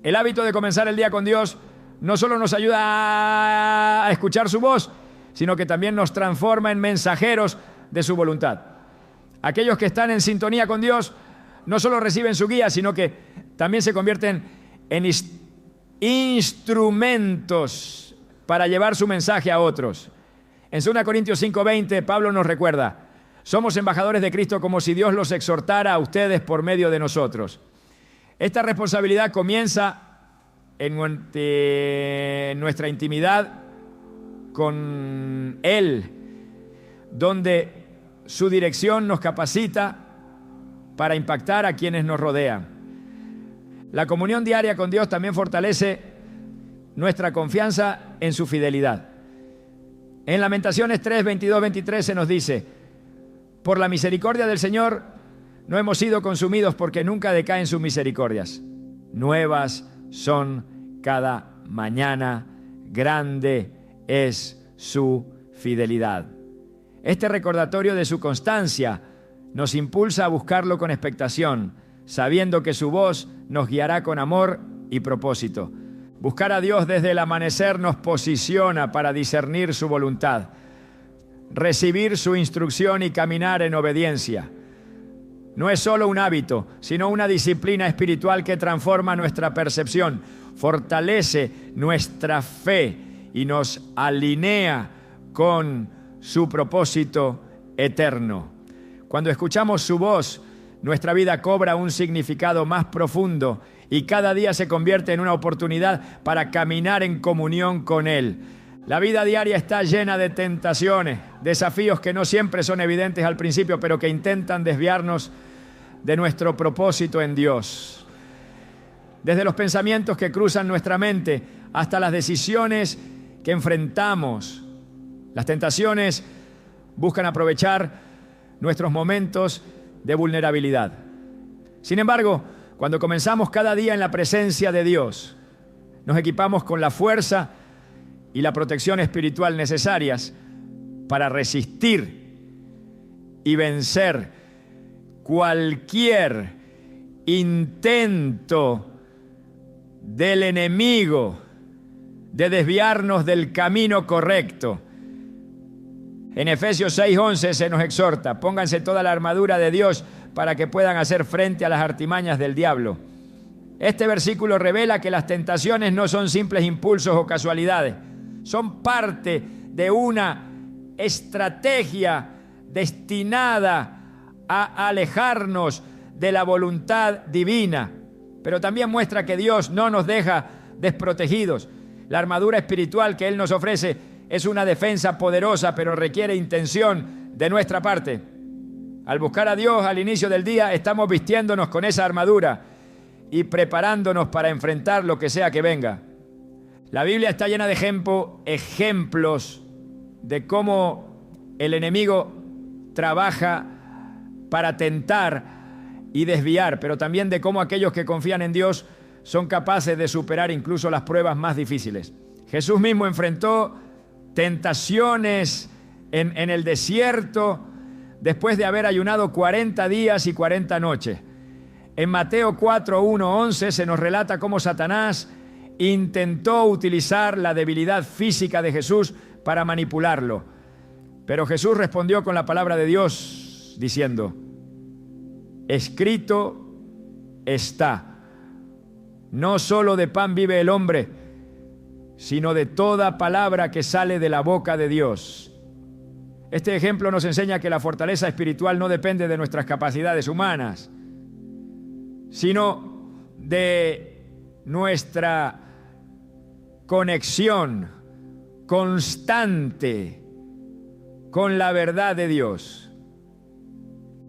El hábito de comenzar el día con Dios no solo nos ayuda a escuchar su voz, sino que también nos transforma en mensajeros de su voluntad. Aquellos que están en sintonía con Dios no solo reciben su guía, sino que también se convierten en instrumentos para llevar su mensaje a otros. En 2 Corintios 5:20, Pablo nos recuerda: somos embajadores de Cristo, como si Dios los exhortara a ustedes por medio de nosotros. Esta responsabilidad comienza en nuestra intimidad con Él, donde su dirección nos capacita para impactar a quienes nos rodean. La comunión diaria con Dios también fortalece nuestra confianza en su fidelidad. En Lamentaciones 3, 22, 23 se nos dice: por la misericordia del Señor no hemos sido consumidos, porque nunca decaen sus misericordias. Nuevas son cada mañana, grande es su fidelidad. Este recordatorio de su constancia nos impulsa a buscarlo con expectación, sabiendo que su voz nos guiará con amor y propósito. Buscar a Dios desde el amanecer nos posiciona para discernir su voluntad, recibir su instrucción y caminar en obediencia. No es solo un hábito, sino una disciplina espiritual que transforma nuestra percepción, fortalece nuestra fe y nos alinea con su propósito eterno. Cuando escuchamos su voz, nuestra vida cobra un significado más profundo y cada día se convierte en una oportunidad para caminar en comunión con Él. La vida diaria está llena de tentaciones, desafíos que no siempre son evidentes al principio, pero que intentan desviarnos de nuestro propósito en Dios. Desde los pensamientos que cruzan nuestra mente hasta las decisiones que enfrentamos, las tentaciones buscan aprovechar nuestros momentos de vulnerabilidad. Sin embargo, cuando comenzamos cada día en la presencia de Dios, nos equipamos con la fuerza y la protección espiritual necesarias para resistir y vencer cualquier intento del enemigo de desviarnos del camino correcto. En Efesios 6:11 se nos exhorta: pónganse toda la armadura de Dios para que puedan hacer frente a las artimañas del diablo. Este versículo revela que las tentaciones no son simples impulsos o casualidades, son parte de una estrategia destinada a alejarnos de la voluntad divina, pero también muestra que Dios no nos deja desprotegidos. La armadura espiritual que Él nos ofrece es una defensa poderosa, pero requiere intención de nuestra parte. Al buscar a Dios al inicio del día, estamos vistiéndonos con esa armadura y preparándonos para enfrentar lo que sea que venga. La Biblia está llena de ejemplos de cómo el enemigo trabaja para tentar y desviar, pero también de cómo aquellos que confían en Dios son capaces de superar incluso las pruebas más difíciles. Jesús mismo enfrentó tentaciones en el desierto después de haber ayunado 40 días y 40 noches. En Mateo 4, 1, 11 se nos relata cómo Satanás intentó utilizar la debilidad física de Jesús para manipularlo. Pero Jesús respondió con la palabra de Dios diciendo: escrito está, no solo de pan vive el hombre, sino de toda palabra que sale de la boca de Dios. Este ejemplo nos enseña que la fortaleza espiritual no depende de nuestras capacidades humanas, sino de nuestra conexión constante con la verdad de Dios.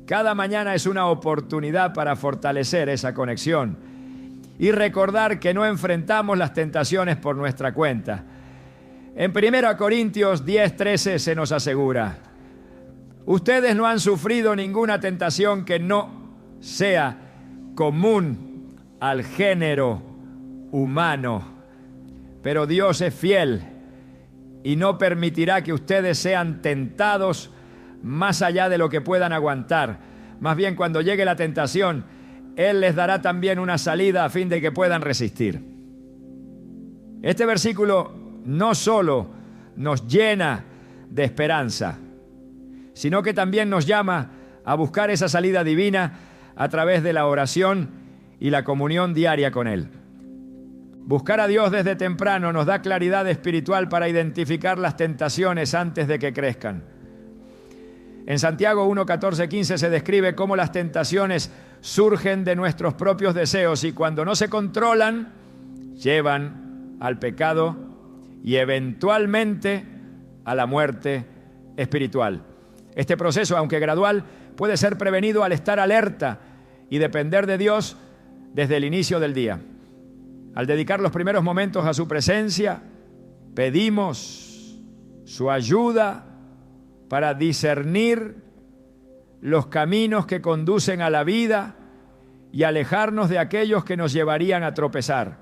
Cada mañana es una oportunidad para fortalecer esa conexión y recordar que no enfrentamos las tentaciones por nuestra cuenta. En 1 Corintios 10:13 se nos asegura: ustedes no han sufrido ninguna tentación que no sea común al género humano, pero Dios es fiel y no permitirá que ustedes sean tentados más allá de lo que puedan aguantar. Más bien, cuando llegue la tentación, Él les dará también una salida a fin de que puedan resistir. Este versículo no solo nos llena de esperanza, sino que también nos llama a buscar esa salida divina a través de la oración y la comunión diaria con Él. Buscar a Dios desde temprano nos da claridad espiritual para identificar las tentaciones antes de que crezcan. En Santiago 1, 14, 15 se describe cómo las tentaciones surgen de nuestros propios deseos y cuando no se controlan, llevan al pecado y eventualmente a la muerte espiritual. Este proceso, aunque gradual, puede ser prevenido al estar alerta y depender de Dios desde el inicio del día. Al dedicar los primeros momentos a su presencia, pedimos su ayuda para discernir los caminos que conducen a la vida y alejarnos de aquellos que nos llevarían a tropezar.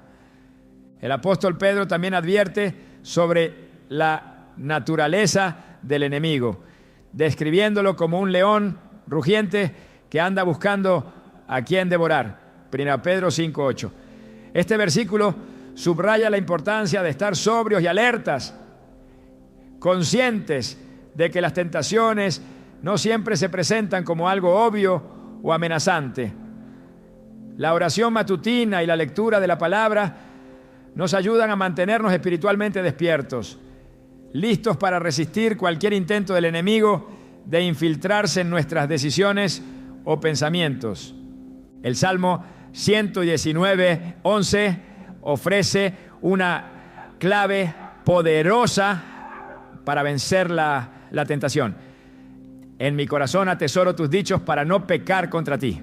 El apóstol Pedro también advierte sobre la naturaleza del enemigo, describiéndolo como un león rugiente que anda buscando a quien devorar. 1 Pedro 5:8. Este versículo subraya la importancia de estar sobrios y alertas, conscientes de que las tentaciones no siempre se presentan como algo obvio o amenazante. La oración matutina y la lectura de la palabra nos ayudan a mantenernos espiritualmente despiertos, listos para resistir cualquier intento del enemigo de infiltrarse en nuestras decisiones o pensamientos. El Salmo 119, 11 ofrece una clave poderosa para vencer la tentación. En mi corazón atesoro tus dichos para no pecar contra ti.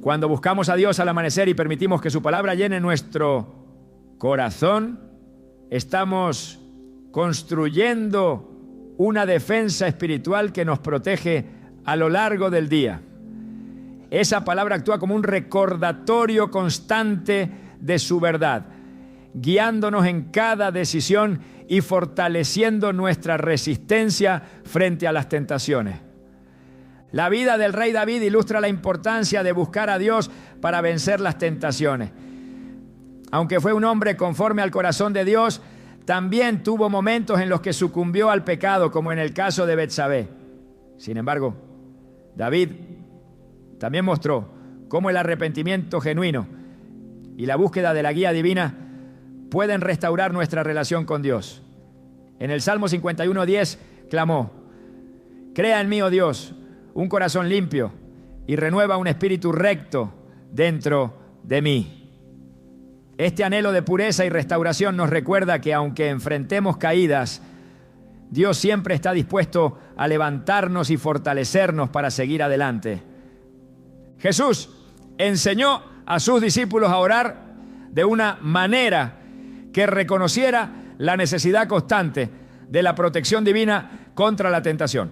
Cuando buscamos a Dios al amanecer y permitimos que su palabra llene nuestro corazón, estamos construyendo una defensa espiritual que nos protege a lo largo del día. Esa palabra actúa como un recordatorio constante de su verdad, guiándonos en cada decisión y fortaleciendo nuestra resistencia frente a las tentaciones. La vida del rey David ilustra la importancia de buscar a Dios para vencer las tentaciones. Aunque fue un hombre conforme al corazón de Dios, también tuvo momentos en los que sucumbió al pecado, como en el caso de Betsabé. Sin embargo, David también mostró cómo el arrepentimiento genuino y la búsqueda de la guía divina pueden restaurar nuestra relación con Dios. En el Salmo 51:10 clamó: crea en mí, oh Dios, un corazón limpio y renueva un espíritu recto dentro de mí. Este anhelo de pureza y restauración nos recuerda que aunque enfrentemos caídas, Dios siempre está dispuesto a levantarnos y fortalecernos para seguir adelante. Jesús enseñó a sus discípulos a orar de una manera que reconociera la necesidad constante de la protección divina contra la tentación.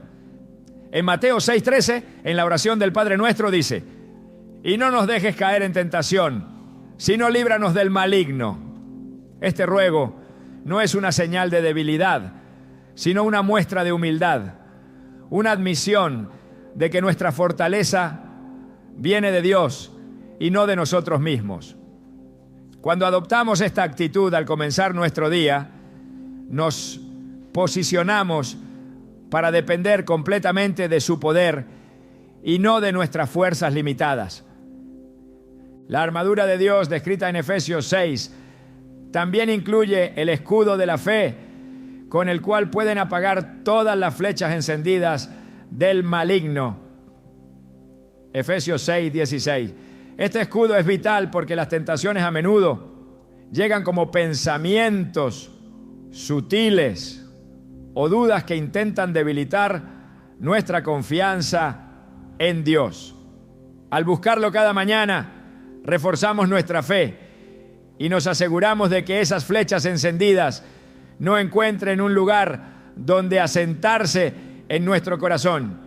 En Mateo 6:13, en la oración del Padre Nuestro dice: y no nos dejes caer en tentación, sino líbranos del maligno. Este ruego no es una señal de debilidad, sino una muestra de humildad, una admisión de que nuestra fortaleza viene de Dios y no de nosotros mismos. Cuando adoptamos esta actitud al comenzar nuestro día, nos posicionamos para depender completamente de su poder y no de nuestras fuerzas limitadas. La armadura de Dios, descrita en Efesios 6, también incluye el escudo de la fe, con el cual pueden apagar todas las flechas encendidas del maligno. Efesios 6:16. Este escudo es vital porque las tentaciones a menudo llegan como pensamientos sutiles o dudas que intentan debilitar nuestra confianza en Dios. Al buscarlo cada mañana, reforzamos nuestra fe y nos aseguramos de que esas flechas encendidas no encuentren un lugar donde asentarse en nuestro corazón.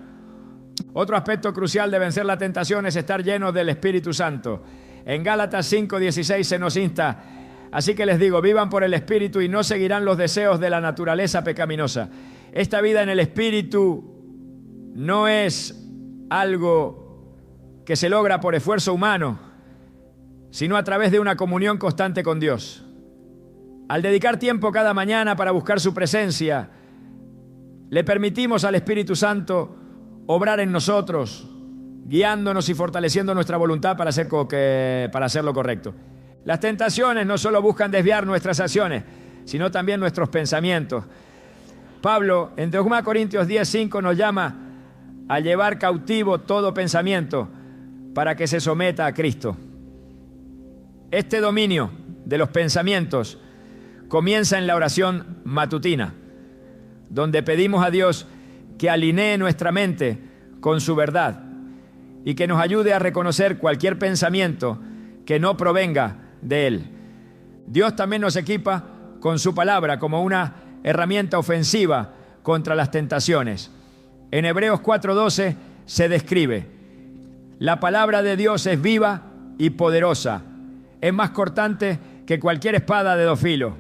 Otro aspecto crucial de vencer la tentación es estar llenos del Espíritu Santo. En Gálatas 5:16 se nos insta: así que les digo, vivan por el Espíritu y no seguirán los deseos de la naturaleza pecaminosa. Esta vida en el Espíritu no es algo que se logra por esfuerzo humano, sino a través de una comunión constante con Dios. Al dedicar tiempo cada mañana para buscar su presencia, Le permitimos al Espíritu Santo obrar en nosotros, guiándonos y fortaleciendo nuestra voluntad para hacer lo correcto. Las tentaciones no solo buscan desviar nuestras acciones, sino también nuestros pensamientos. Pablo, en 2 Corintios 10:5, nos llama a llevar cautivo todo pensamiento para que se someta a Cristo. Este dominio de los pensamientos comienza en la oración matutina, donde pedimos a Dios que alinee nuestra mente con su verdad y que nos ayude a reconocer cualquier pensamiento que no provenga de Él. Dios también nos equipa con su palabra como una herramienta ofensiva contra las tentaciones. En Hebreos 4:12 se describe: la palabra de Dios es viva y poderosa, es más cortante que cualquier espada de dos filos,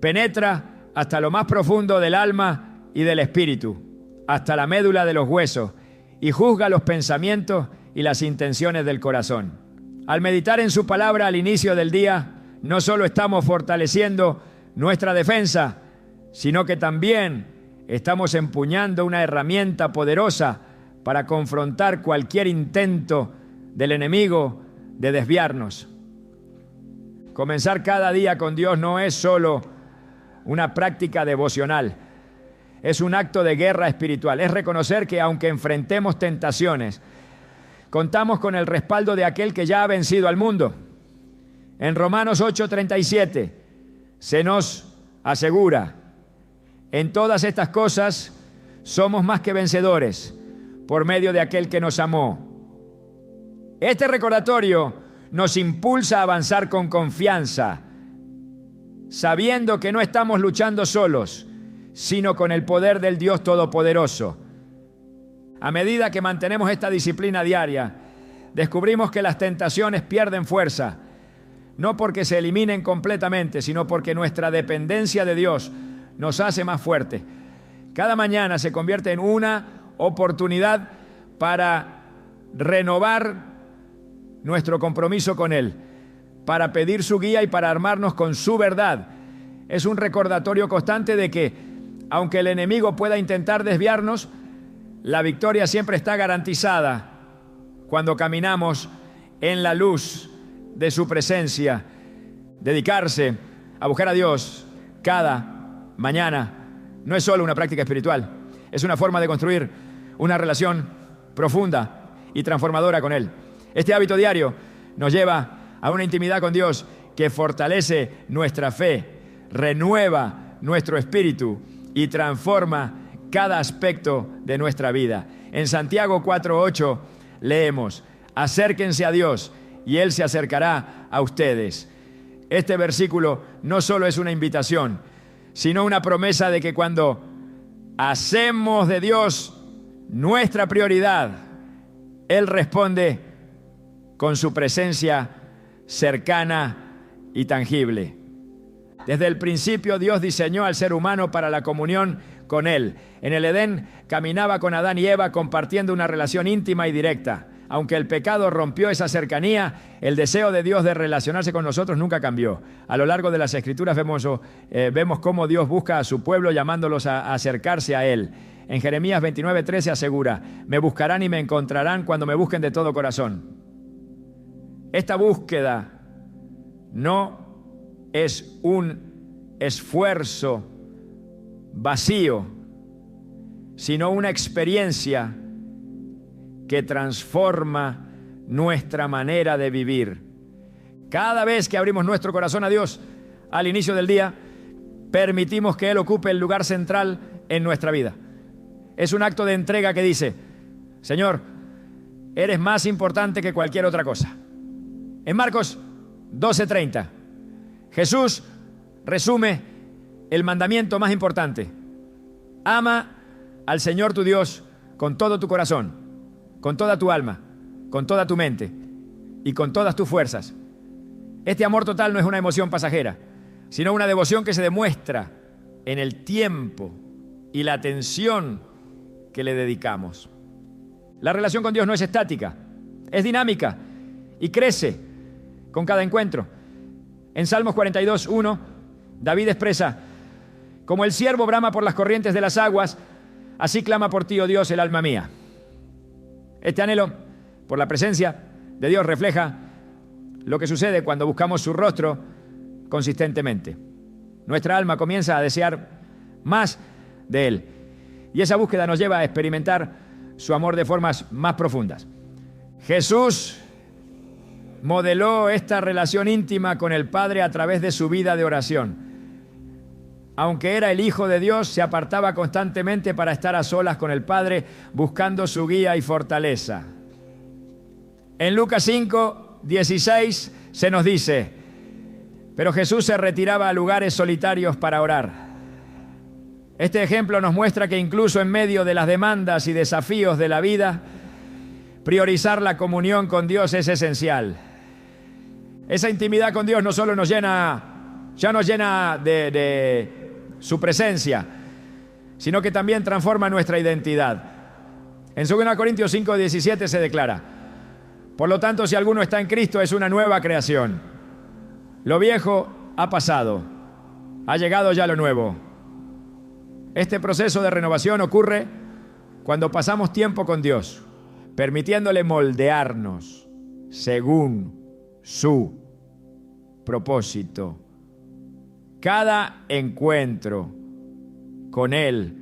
penetra hasta lo más profundo del alma y del espíritu, hasta la médula de los huesos, y juzga los pensamientos y las intenciones del corazón. Al meditar en su palabra al inicio del día, no solo estamos fortaleciendo nuestra defensa, sino que también estamos empuñando una herramienta poderosa para confrontar cualquier intento del enemigo de desviarnos. Comenzar cada día con Dios no es solo una práctica devocional, es un acto de guerra espiritual. Es reconocer que aunque enfrentemos tentaciones, contamos con el respaldo de aquel que ya ha vencido al mundo. En Romanos 8:37 se nos asegura: en todas estas cosas somos más que vencedores por medio de aquel que nos amó. Este recordatorio nos impulsa a avanzar con confianza, sabiendo que no estamos luchando solos, sino con el poder del Dios Todopoderoso. A medida que mantenemos esta disciplina diaria, descubrimos que las tentaciones pierden fuerza, no porque se eliminen completamente, sino porque nuestra dependencia de Dios nos hace más fuertes. Cada mañana se convierte en una oportunidad para renovar nuestro compromiso con Él, para pedir su guía y para armarnos con su verdad. Es un recordatorio constante de que, aunque el enemigo pueda intentar desviarnos, la victoria siempre está garantizada cuando caminamos en la luz de su presencia. Dedicarse a buscar a Dios cada mañana no es solo una práctica espiritual, es una forma de construir una relación profunda y transformadora con Él. Este hábito diario nos lleva a una intimidad con Dios que fortalece nuestra fe, renueva nuestro espíritu y transforma cada aspecto de nuestra vida. En Santiago 4:8 leemos: acérquense a Dios y Él se acercará a ustedes. Este versículo no solo es una invitación, sino una promesa de que cuando hacemos de Dios nuestra prioridad, Él responde con su presencia cercana y tangible. Desde el principio Dios diseñó al ser humano para la comunión con Él. En el Edén caminaba con Adán y Eva compartiendo una relación íntima y directa. Aunque el pecado rompió esa cercanía, el deseo de Dios de relacionarse con nosotros nunca cambió. A lo largo de las Escrituras vemos cómo Dios busca a su pueblo llamándolos a acercarse a Él. En Jeremías 29:13 asegura: me buscarán y me encontrarán cuando me busquen de todo corazón. Esta búsqueda no es un esfuerzo vacío, sino una experiencia que transforma nuestra manera de vivir. Cada vez que abrimos nuestro corazón a Dios al inicio del día, permitimos que Él ocupe el lugar central en nuestra vida. Es un acto de entrega que dice: Señor, eres más importante que cualquier otra cosa. En Marcos 12:30, Jesús resume el mandamiento más importante: ama al Señor tu Dios con todo tu corazón, con toda tu alma, con toda tu mente y con todas tus fuerzas. Este amor total no es una emoción pasajera, sino una devoción que se demuestra en el tiempo y la atención que le dedicamos. La relación con Dios no es estática, es dinámica y crece con cada encuentro. En Salmos 42:1, David expresa: como el ciervo brama por las corrientes de las aguas, Así clama por ti, oh Dios, el alma mía. Este anhelo por la presencia de Dios refleja lo que sucede cuando buscamos su rostro consistentemente. Nuestra alma comienza a desear más de Él. Y esa búsqueda nos lleva a experimentar su amor de formas más profundas. Jesús modeló esta relación íntima con el Padre a través de su vida de oración. Aunque era el Hijo de Dios, se apartaba constantemente para estar a solas con el Padre, buscando su guía y fortaleza. En Lucas 5, 16 se nos dice: pero Jesús se retiraba a lugares solitarios para orar. Este ejemplo nos muestra que incluso en medio de las demandas y desafíos de la vida, priorizar la comunión con Dios es esencial. Esa intimidad con Dios no solo nos llena de su presencia, sino que también transforma nuestra identidad. En 2 Corintios 5, 17 se declara: por lo tanto, si alguno está en Cristo, es una nueva creación. Lo viejo ha pasado, ha llegado ya lo nuevo. Este proceso de renovación ocurre cuando pasamos tiempo con Dios, permitiéndole moldearnos según su propósito. Cada encuentro con Él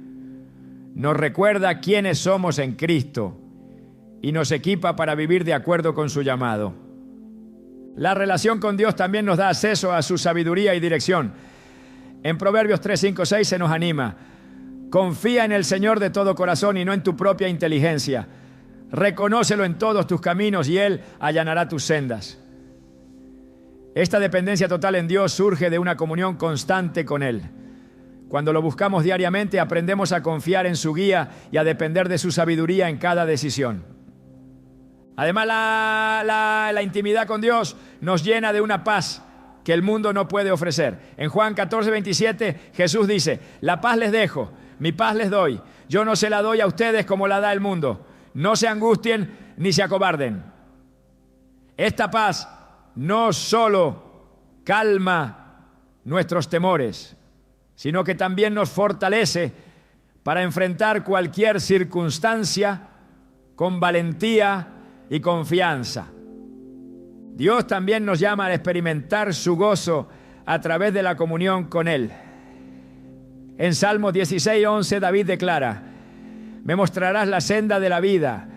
nos recuerda quiénes somos en Cristo y nos equipa para vivir de acuerdo con su llamado. La relación con Dios también nos da acceso a su sabiduría y dirección. En Proverbios 3, 5, 6 se nos anima: confía en el Señor de todo corazón y no en tu propia inteligencia. Reconócelo en todos tus caminos y Él allanará tus sendas. Esta dependencia total en Dios surge de una comunión constante con Él. Cuando lo buscamos diariamente, aprendemos a confiar en su guía y a depender de su sabiduría en cada decisión. Además, la intimidad con Dios nos llena de una paz que el mundo no puede ofrecer. En Juan 14, 27, Jesús dice: la paz les dejo, mi paz les doy. Yo no se la doy a ustedes como la da el mundo. No se angustien ni se acobarden. Esta paz no solo calma nuestros temores, sino que también nos fortalece para enfrentar cualquier circunstancia con valentía y confianza. Dios también nos llama a experimentar su gozo a través de la comunión con Él. En Salmos 16, 11, David declara: me mostrarás la senda de la vida.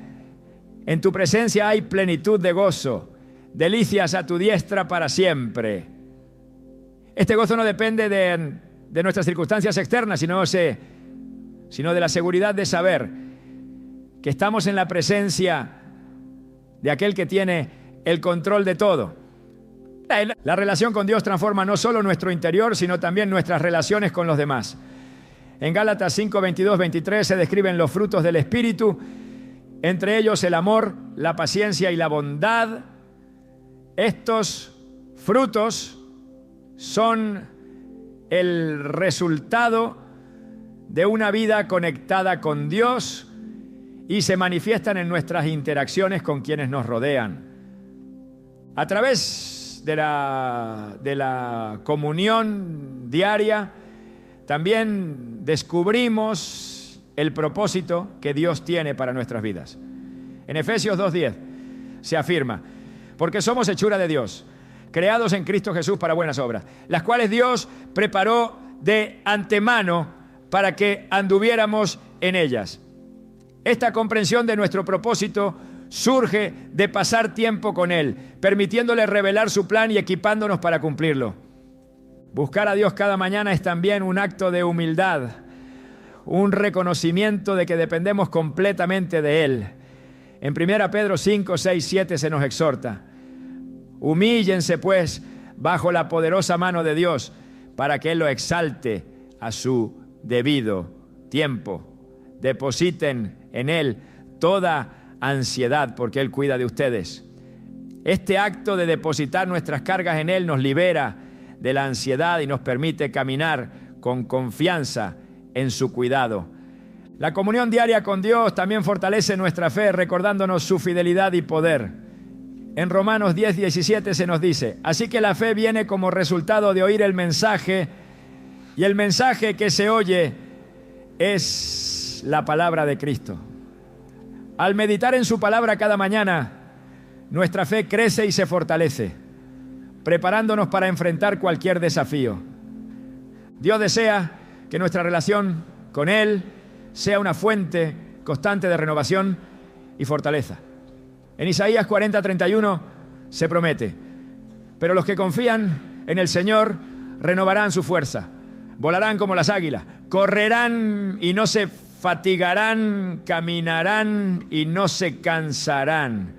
En tu presencia hay plenitud de gozo, delicias a tu diestra para siempre. Este gozo no depende de nuestras circunstancias externas, sino de la seguridad de saber que estamos en la presencia de aquel que tiene el control de todo. La relación con Dios transforma no solo nuestro interior, sino también nuestras relaciones con los demás. En Gálatas 5, 22, 23 se describen los frutos del Espíritu, entre ellos el amor, la paciencia y la bondad. Estos frutos son el resultado de una vida conectada con Dios y se manifiestan en nuestras interacciones con quienes nos rodean. A través de la comunión diaria, también descubrimos el propósito que Dios tiene para nuestras vidas. En Efesios 2:10 se afirma: porque somos hechura de Dios, creados en Cristo Jesús para buenas obras, las cuales Dios preparó de antemano para que anduviéramos en ellas. Esta comprensión de nuestro propósito surge de pasar tiempo con Él, permitiéndole revelar su plan y equipándonos para cumplirlo. Buscar a Dios cada mañana es también un acto de humildad, un reconocimiento de que dependemos completamente de Él. En 1 Pedro 5, 6, 7 se nos exhorta: humíllense pues bajo la poderosa mano de Dios para que Él lo exalte a su debido tiempo. Depositen en Él toda ansiedad porque Él cuida de ustedes. Este acto de depositar nuestras cargas en Él nos libera de la ansiedad y nos permite caminar con confianza en su cuidado. La comunión diaria con Dios también fortalece nuestra fe, recordándonos su fidelidad y poder. En Romanos 10, 17 se nos dice: así que la fe viene como resultado de oír el mensaje, y el mensaje que se oye es es la palabra de Cristo. Al meditar en su palabra cada mañana, nuestra fe crece y se fortalece, preparándonos para enfrentar cualquier desafío. Dios desea que nuestra relación con Él sea una fuente constante de renovación y fortaleza. En Isaías 40:31 se promete: pero los que confían en el Señor renovarán su fuerza, volarán como las águilas, correrán y no se fatigarán, caminarán y no se cansarán.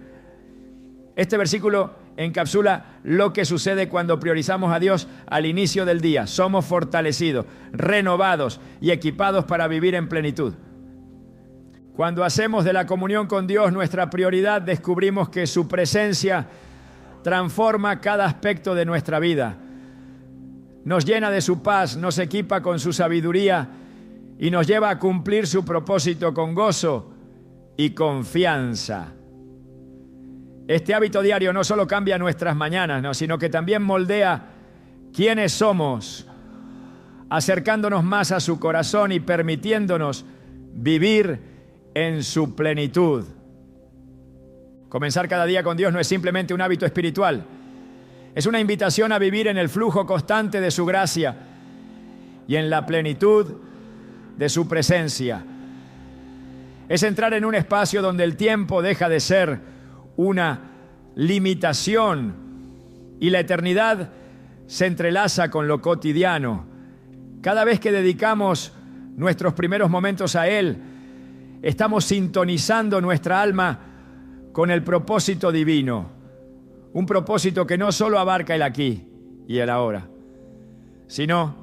Este versículo encapsula lo que sucede cuando priorizamos a Dios al inicio del día. Somos fortalecidos, renovados y equipados para vivir en plenitud. Cuando hacemos de la comunión con Dios nuestra prioridad, descubrimos que su presencia transforma cada aspecto de nuestra vida. Nos llena de su paz, nos equipa con su sabiduría y nos lleva a cumplir su propósito con gozo y confianza. Este hábito diario no solo cambia nuestras mañanas, sino que también moldea quiénes somos, acercándonos más a su corazón y permitiéndonos vivir en su plenitud. Comenzar cada día con Dios no es simplemente un hábito espiritual, es una invitación a vivir en el flujo constante de su gracia y en la plenitud de su presencia. Es entrar en un espacio donde el tiempo deja de ser una limitación y la eternidad se entrelaza con lo cotidiano. Cada vez que dedicamos nuestros primeros momentos a Él, estamos sintonizando nuestra alma con el propósito divino. Un propósito que no solo abarca el aquí y el ahora, sino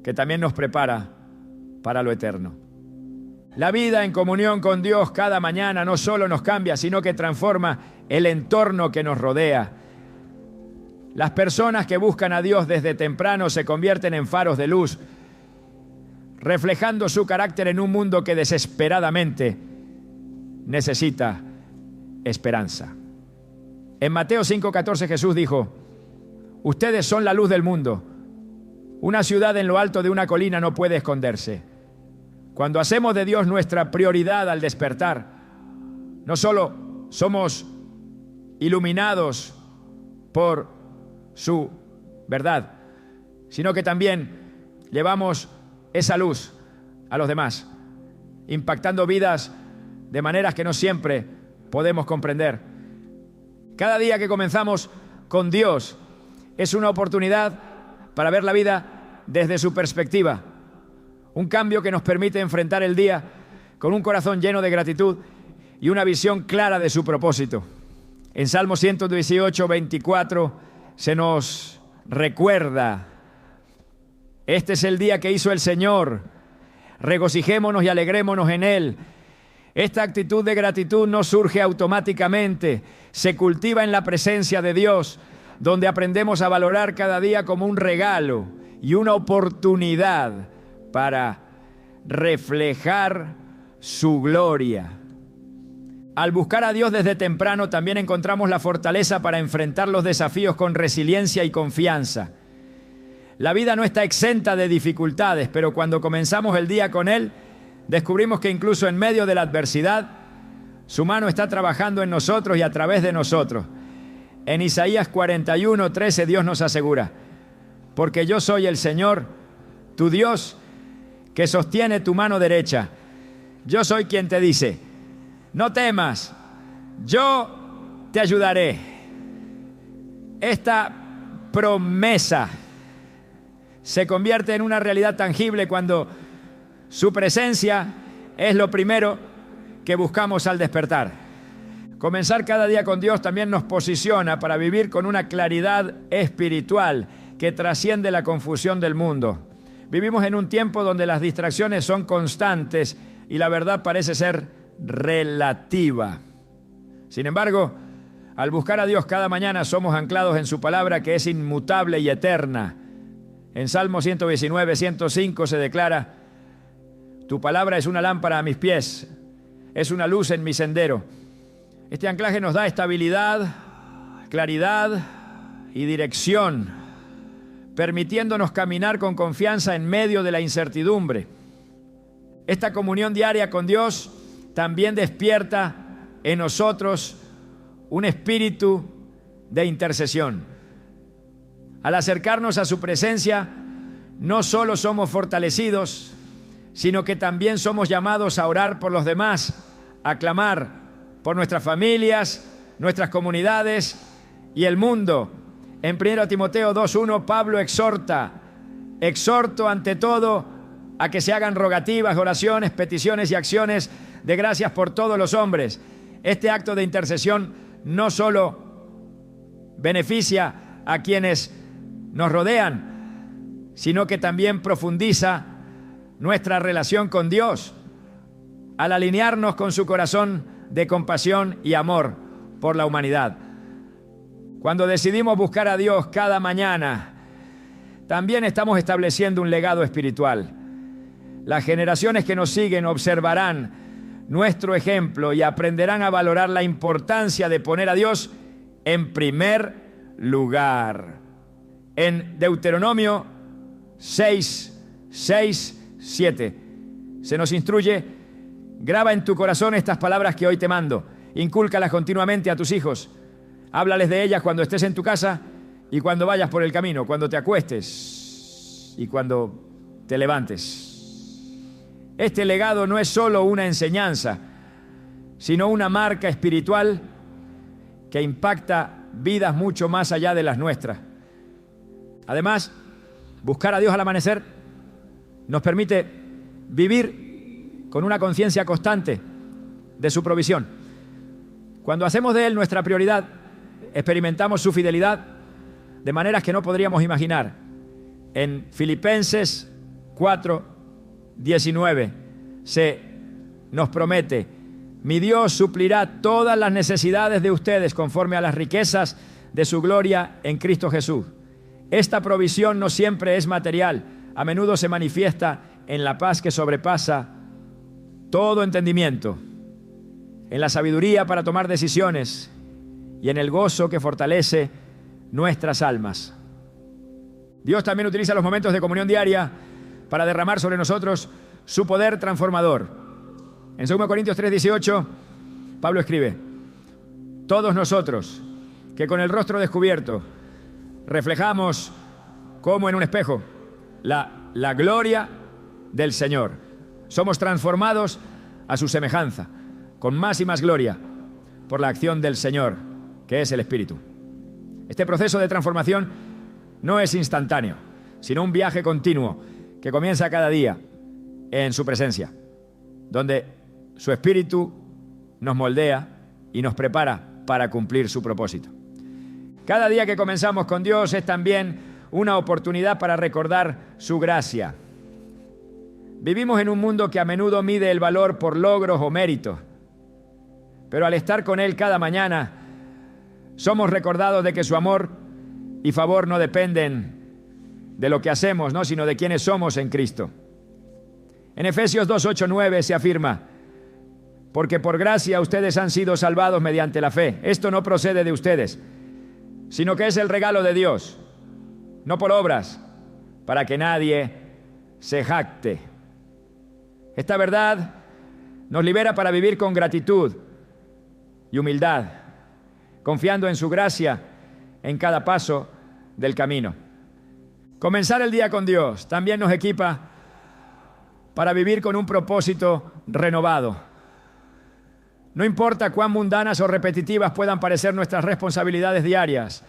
que también nos prepara para lo eterno. La vida en comunión con Dios cada mañana no solo nos cambia, sino que transforma el entorno que nos rodea. Las personas que buscan a Dios desde temprano se convierten en faros de luz, reflejando su carácter en un mundo que desesperadamente necesita esperanza. En Mateo 5:14 Jesús dijo: ustedes son la luz del mundo. Una ciudad en lo alto de una colina no puede esconderse. Cuando hacemos de Dios nuestra prioridad al despertar, no solo somos iluminados por su verdad, sino que también llevamos esa luz a los demás, impactando vidas de maneras que no siempre podemos comprender. Cada día que comenzamos con Dios es una oportunidad para ver la vida desde su perspectiva. Un cambio que nos permite enfrentar el día con un corazón lleno de gratitud y una visión clara de su propósito. En Salmo 118:24 se nos recuerda: este es el día que hizo el Señor, regocijémonos y alegrémonos en Él. Esta actitud de gratitud no surge automáticamente, se cultiva en la presencia de Dios, donde aprendemos a valorar cada día como un regalo y una oportunidad para reflejar su gloria. Al buscar a Dios desde temprano, también encontramos la fortaleza para enfrentar los desafíos con resiliencia y confianza. La vida no está exenta de dificultades, pero cuando comenzamos el día con Él, descubrimos que incluso en medio de la adversidad, su mano está trabajando en nosotros y a través de nosotros. En Isaías 41:13 Dios nos asegura: porque yo soy el Señor, tu Dios, que sostiene tu mano derecha. Yo soy quien te dice: no temas, yo te ayudaré. Esta promesa se convierte en una realidad tangible cuando su presencia es lo primero que buscamos al despertar. Comenzar cada día con Dios también nos posiciona para vivir con una claridad espiritual que trasciende la confusión del mundo. Vivimos en un tiempo donde las distracciones son constantes y la verdad parece ser relativa. Sin embargo, al buscar a Dios cada mañana somos anclados en su palabra, que es inmutable y eterna. En Salmo 119:105 se declara: tu palabra es una lámpara a mis pies, es una luz en mi sendero. Este anclaje nos da estabilidad, claridad y dirección, permitiéndonos caminar con confianza en medio de la incertidumbre. Esta comunión diaria con Dios también despierta en nosotros un espíritu de intercesión. Al acercarnos a su presencia, no solo somos fortalecidos, sino que también somos llamados a orar por los demás, a clamar por nuestras familias, nuestras comunidades y el mundo. En 1 Timoteo 2:1, Pablo exhorto ante todo a que se hagan rogativas, oraciones, peticiones y acciones de gracias por todos los hombres. Este acto de intercesión no solo beneficia a quienes nos rodean, sino que también profundiza nuestra relación con Dios al alinearnos con su corazón de compasión y amor por la humanidad. Cuando decidimos buscar a Dios cada mañana, también estamos estableciendo un legado espiritual. Las generaciones que nos siguen observarán nuestro ejemplo y aprenderán a valorar la importancia de poner a Dios en primer lugar. En Deuteronomio 6:7 se nos instruye: graba en tu corazón estas palabras que hoy te mando, incúlcalas continuamente a tus hijos, háblales de ellas cuando estés en tu casa y cuando vayas por el camino, cuando te acuestes y cuando te levantes. Este legado no es solo una enseñanza, sino una marca espiritual que impacta vidas mucho más allá de las nuestras. Además, buscar a Dios al amanecer nos permite vivir con una conciencia constante de su provisión. Cuando hacemos de Él nuestra prioridad, experimentamos su fidelidad de maneras que no podríamos imaginar. En Filipenses 4:19 se nos promete: mi Dios suplirá todas las necesidades de ustedes conforme a las riquezas de su gloria en Cristo Jesús. Esta provisión no siempre es material, a menudo se manifiesta en la paz que sobrepasa todo entendimiento, en la sabiduría para tomar decisiones y en el gozo que fortalece nuestras almas. Dios también utiliza los momentos de comunión diaria para derramar sobre nosotros su poder transformador. En 2 Corintios 3:18, Pablo escribe: todos nosotros que con el rostro descubierto reflejamos como en un espejo la gloria del Señor, somos transformados a su semejanza, con más y más gloria, por la acción del Señor, que es el Espíritu. Este proceso de transformación no es instantáneo, sino un viaje continuo que comienza cada día en su presencia, donde su Espíritu nos moldea y nos prepara para cumplir su propósito. Cada día que comenzamos con Dios es también una oportunidad para recordar su gracia. Vivimos en un mundo que a menudo mide el valor por logros o méritos, pero al estar con Él cada mañana, somos recordados de que su amor y favor no dependen de lo que hacemos, ¿no?, sino de quienes somos en Cristo. En Efesios 2:8-9 se afirma: porque por gracia ustedes han sido salvados mediante la fe. Esto no procede de ustedes, sino que es el regalo de Dios, no por obras, para que nadie se jacte. Esta verdad nos libera para vivir con gratitud y humildad, confiando en su gracia en cada paso del camino. Comenzar el día con Dios también nos equipa para vivir con un propósito renovado. No importa cuán mundanas o repetitivas puedan parecer nuestras responsabilidades diarias,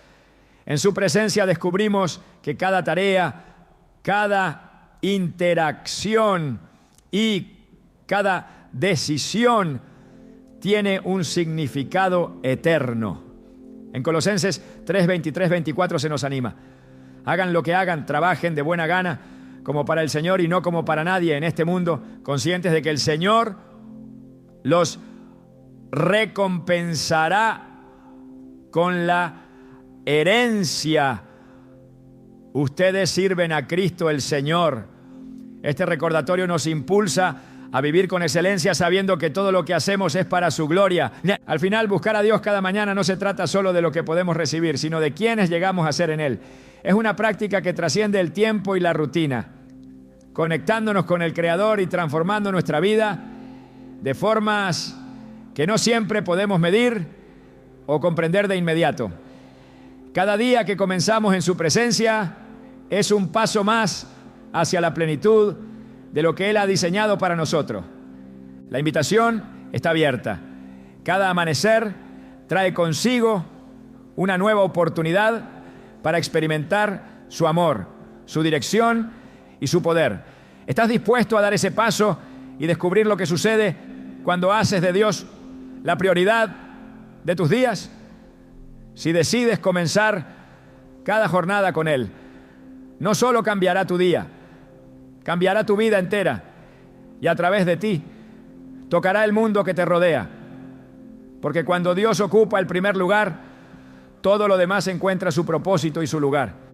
en su presencia descubrimos que cada tarea, cada interacción y cada decisión tiene un significado eterno. En Colosenses 3:23-24 se nos anima: hagan lo que hagan, trabajen de buena gana, como para el Señor y no como para nadie en este mundo, conscientes de que el Señor los recompensará con la herencia. Ustedes sirven a Cristo el Señor. Este recordatorio nos impulsa a vivir con excelencia, sabiendo que todo lo que hacemos es para su gloria. Al final, buscar a Dios cada mañana no se trata solo de lo que podemos recibir, sino de quienes llegamos a ser en Él. Es una práctica que trasciende el tiempo y la rutina. conectándonos con el Creador y transformando nuestra vida de formas que no siempre podemos medir o comprender de inmediato. Cada día que comenzamos en su presencia es un paso más hacia la plenitud de lo que Él ha diseñado para nosotros. La invitación está abierta. Cada amanecer trae consigo una nueva oportunidad para experimentar su amor, su dirección y su poder. ¿Estás dispuesto a dar ese paso y descubrir lo que sucede cuando haces de Dios la prioridad de tus días? Si decides comenzar cada jornada con Él, no solo cambiará tu día, cambiará tu vida entera y a través de ti tocará el mundo que te rodea. Porque cuando Dios ocupa el primer lugar, todo lo demás encuentra su propósito y su lugar.